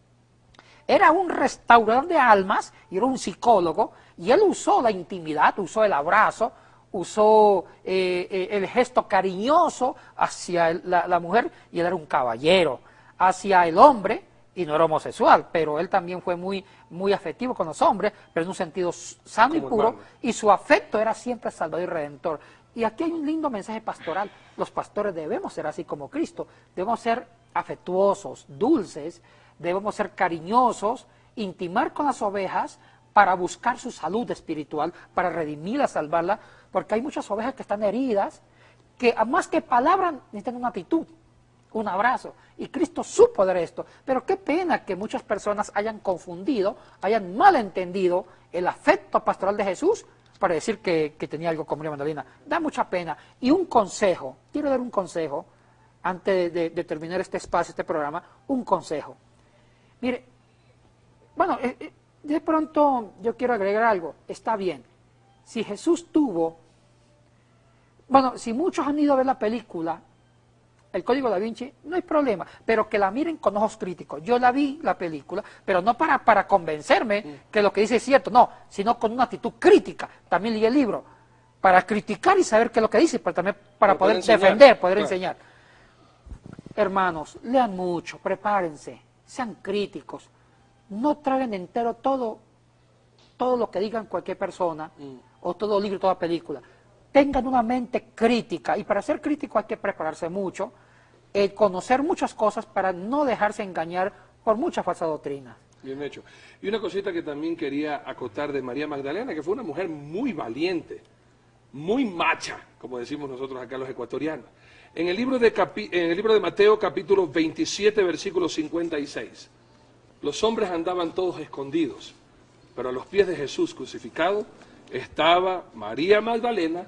Era un restaurador de almas y era un psicólogo, y él usó la intimidad, usó el abrazo, usó el gesto cariñoso hacia la mujer, y él era un caballero. Hacia el hombre, y no era homosexual, pero él también fue muy afectivo con los hombres, pero en un sentido sano y puro, y su afecto era siempre salvador y redentor. Y aquí hay un lindo mensaje pastoral. Los pastores debemos ser así como Cristo, debemos ser afectuosos, dulces, debemos ser cariñosos, intimar con las ovejas para buscar su salud espiritual, para redimirla, salvarla, porque hay muchas ovejas que están heridas, que más que palabras necesitan una actitud, un abrazo, y Cristo supo de esto. Pero qué pena que muchas personas hayan confundido, hayan malentendido el afecto pastoral de Jesús para decir que tenía algo con María Magdalena. Da mucha pena. Y un consejo, quiero dar un consejo, antes de terminar este espacio, este programa, un consejo. Mire, bueno, de pronto yo quiero agregar algo. Está bien. Si Jesús tuvo, bueno, si muchos han ido a ver la película, El Código Da Vinci, no hay problema, pero que la miren con ojos críticos. Yo la vi, la película, pero no para convencerme que lo que dice es cierto, no, sino con una actitud crítica. También leí el libro, para criticar y saber qué es lo que dice, pero también para poder defender, poder enseñar. Hermanos, lean mucho, prepárense, sean críticos, no traguen entero todo lo que digan cualquier persona, o todo libro, toda película. Tengan una mente crítica, y para ser crítico hay que prepararse mucho, conocer muchas cosas para no dejarse engañar por mucha falsa doctrina. Bien hecho. Y una cosita que también quería acotar de María Magdalena, que fue una mujer muy valiente, muy macha, como decimos nosotros acá los ecuatorianos. En el libro de Mateo, capítulo 27, versículo 56, los hombres andaban todos escondidos, pero a los pies de Jesús crucificado estaba María Magdalena,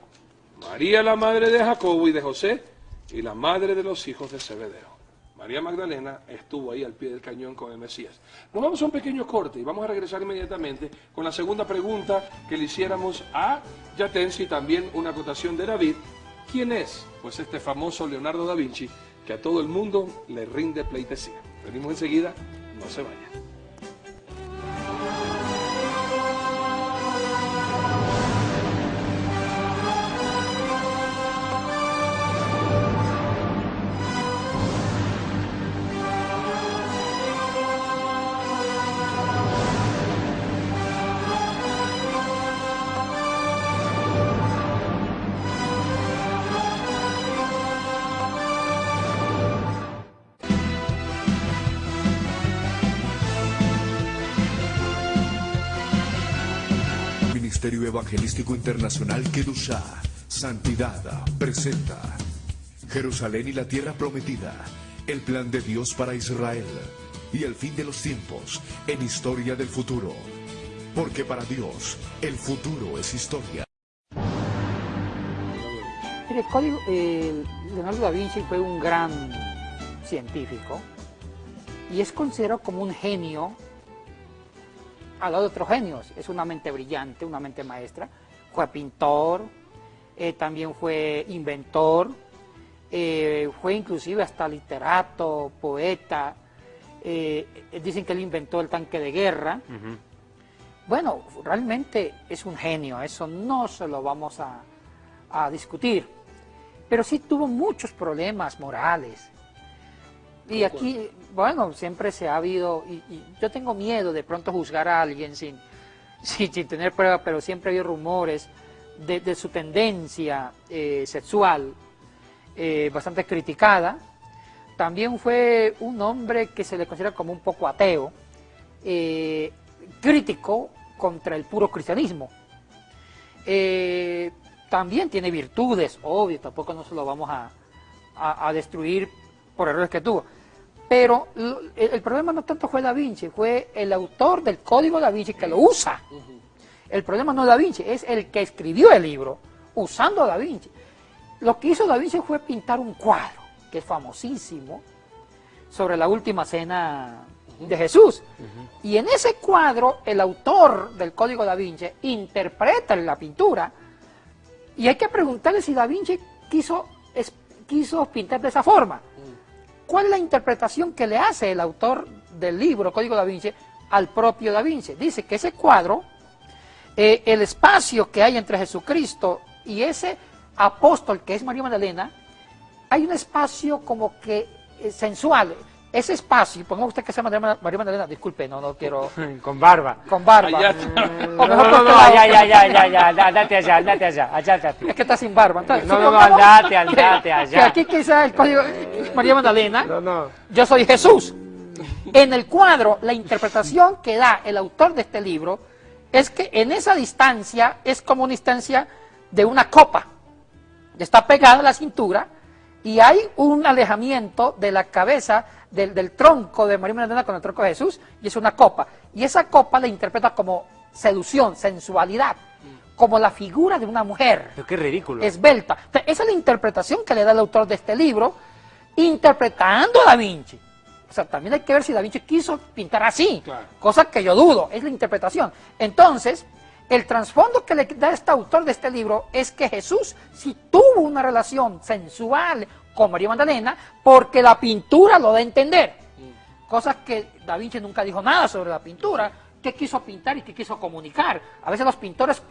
María la madre de Jacobo y de José, y la madre de los hijos de Zebedeo. María Magdalena estuvo ahí al pie del cañón con el Mesías. Nos vamos a un pequeño corte y vamos a regresar inmediatamente con la segunda pregunta que le hiciéramos a Yatensi, y también una acotación de David. ¿Quién es? Pues este famoso Leonardo da Vinci, que a todo el mundo le rinde pleitesía. Venimos enseguida, no se vayan. Ministerio Evangelístico Internacional Kedushá, Santidad, presenta Jerusalén y la Tierra Prometida, el plan de Dios para Israel y el fin de los tiempos en Historia del Futuro. Porque para Dios, el futuro es historia. Mire, Leonardo da Vinci fue un gran científico y es considerado como un genio al lado de otros genios. Es una mente brillante, una mente maestra. Fue pintor, también fue inventor, fue inclusive hasta literato, poeta. Dicen que él inventó el tanque de guerra. Bueno, realmente es un genio, eso no se lo vamos a discutir. Pero sí tuvo muchos problemas morales. Y aquí, bueno, siempre se ha habido, y yo tengo miedo de pronto juzgar a alguien sin tener pruebas, pero siempre ha habido rumores de su tendencia sexual bastante criticada. También fue un hombre que se le considera como un poco ateo, crítico contra el puro cristianismo. También tiene virtudes, obvio, tampoco no se lo vamos a destruir por errores que tuvo. Pero el problema no tanto fue Da Vinci, fue el autor del Código Da Vinci que lo usa. El problema no es Da Vinci, es el que escribió el libro usando a Da Vinci. Lo que hizo Da Vinci fue pintar un cuadro, que es famosísimo, sobre la última cena de Jesús. Y en ese cuadro, el autor del Código Da Vinci interpreta la pintura, y hay que preguntarle si Da Vinci quiso pintar de esa forma. ¿Cuál es la interpretación que le hace el autor del libro Código Da Vinci al propio Da Vinci? Dice que ese cuadro, el espacio que hay entre Jesucristo y ese apóstol que es María Magdalena, hay un espacio como que sensual. Ese espacio, pongamos usted que se llama María Magdalena, disculpe, no quiero... Con barba. Con barba. O mejor ya, andate allá. Es que está sin barba. Entonces, andate allá. Que aquí quizá el código María Magdalena, yo soy Jesús. En el cuadro, la interpretación que da el autor de este libro es que en esa distancia es como una distancia de una copa. Está pegada a la cintura y hay un alejamiento de la cabeza del tronco de María Magdalena con el tronco de Jesús, y es una copa. Y esa copa la interpreta como seducción, sensualidad. como la figura de una mujer. Pero qué ridículo. Esbelta. Esa es la interpretación que le da el autor de este libro, interpretando a Da Vinci. O sea, también hay que ver si Da Vinci quiso pintar así, claro. Cosa que yo dudo, es la interpretación. Entonces, el trasfondo que le da este autor de este libro es que Jesús sí tuvo una relación sensual con María Magdalena, porque la pintura lo da a entender. Cosas que Da Vinci nunca dijo nada sobre la pintura, qué quiso pintar y qué quiso comunicar. A veces los pintores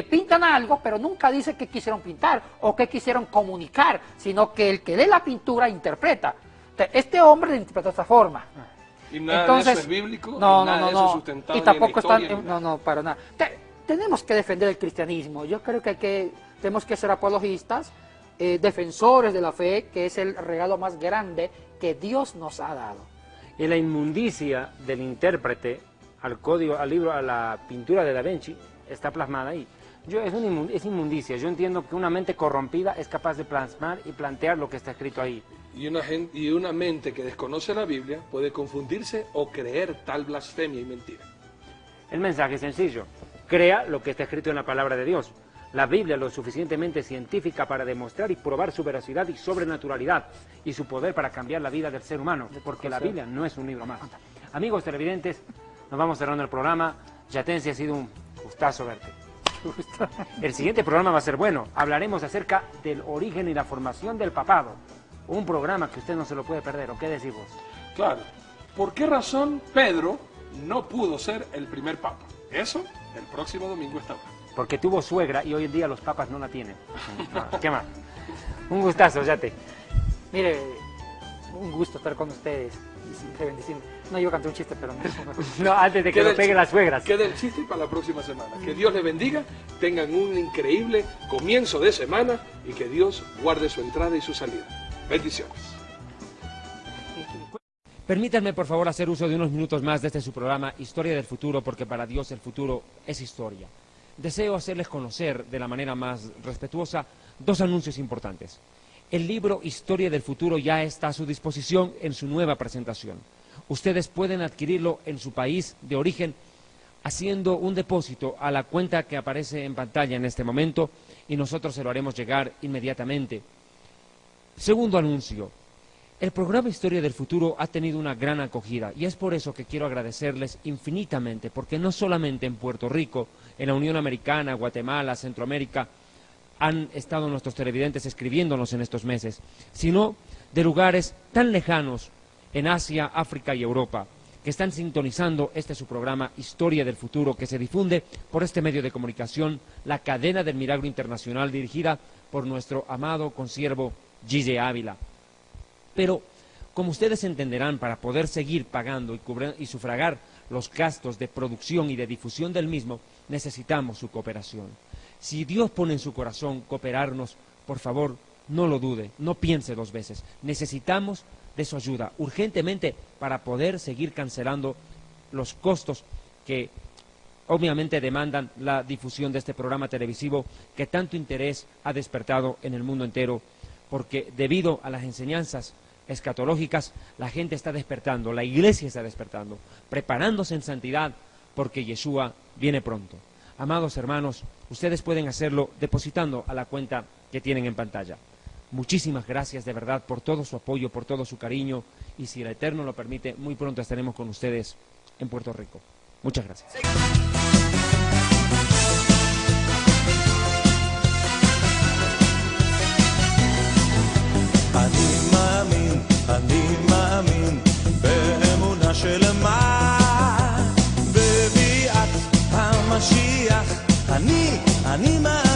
pintan algo, pero nunca dice qué quisieron pintar o qué quisieron comunicar, sino que el que lee la pintura interpreta. Este hombre lo interpretó de esta forma. ¿Y nada de eso es bíblico? No, nada de eso sustentado y tampoco en la historia, está, no, para nada. Tenemos que defender el cristianismo. Yo creo que tenemos que ser apologistas, defensores de la fe, que es el regalo más grande que Dios nos ha dado. Y la inmundicia del intérprete al libro, a la pintura de Da Vinci, está plasmada ahí. Es inmundicia. Yo entiendo que una mente corrompida es capaz de plasmar y plantear lo que está escrito ahí. Y una mente que desconoce la Biblia puede confundirse o creer tal blasfemia y mentira. El mensaje es sencillo. Crea lo que está escrito en la palabra de Dios. La Biblia es lo suficientemente científica para demostrar y probar su veracidad y sobrenaturalidad y su poder para cambiar la vida del ser humano, porque la Biblia no es un libro más. Amigos televidentes, nos vamos cerrando el programa. Yatensi, ha sido un gustazo verte. El siguiente programa va a ser bueno. Hablaremos acerca del origen y la formación del papado. Un programa que usted no se lo puede perder. ¿O qué decís vos? Claro. ¿Por qué razón Pedro no pudo ser el primer papa? Eso el próximo domingo está bueno. Porque tuvo suegra y hoy en día los papas no la tienen. No, ¿qué más? Un gustazo, Yate. Mire, un gusto estar con ustedes. No, yo canté un chiste, pero no, antes de que lo peguen las suegras. Queda el chiste para la próxima semana. Que Dios les bendiga, tengan un increíble comienzo de semana y que Dios guarde su entrada y su salida. Bendiciones. Permítanme, por favor, hacer uso de unos minutos más de este su programa Historia del Futuro, porque para Dios el futuro es historia. Deseo hacerles conocer de la manera más respetuosa dos anuncios importantes. El libro Historia del Futuro ya está a su disposición en su nueva presentación. Ustedes pueden adquirirlo en su país de origen haciendo un depósito a la cuenta que aparece en pantalla en este momento y nosotros se lo haremos llegar inmediatamente. Segundo anuncio. El programa Historia del Futuro ha tenido una gran acogida y es por eso que quiero agradecerles infinitamente, porque no solamente en Puerto Rico, en la Unión Americana, Guatemala, Centroamérica, han estado nuestros televidentes escribiéndonos en estos meses, sino de lugares tan lejanos en Asia, África y Europa, que están sintonizando este su programa Historia del Futuro, que se difunde por este medio de comunicación, la Cadena del Milagro Internacional, dirigida por nuestro amado consiervo Gille Ávila. Pero, como ustedes entenderán, para poder seguir pagando y sufragar los gastos de producción y de difusión del mismo, necesitamos su cooperación. Si Dios pone en su corazón cooperarnos, por favor, no lo dude, no piense dos veces. Necesitamos de su ayuda urgentemente para poder seguir cancelando los costos que obviamente demandan la difusión de este programa televisivo que tanto interés ha despertado en el mundo entero, porque debido a las enseñanzas escatológicas la gente está despertando, la iglesia está despertando, preparándose en santidad porque Yeshua viene pronto. Amados hermanos, ustedes pueden hacerlo depositando a la cuenta que tienen en pantalla. Muchísimas gracias de verdad por todo su apoyo, por todo su cariño, y si el Eterno lo permite, muy pronto estaremos con ustedes en Puerto Rico. Muchas gracias. אני מאמין באמונה שלמה בביאת המשיח. אני מאמין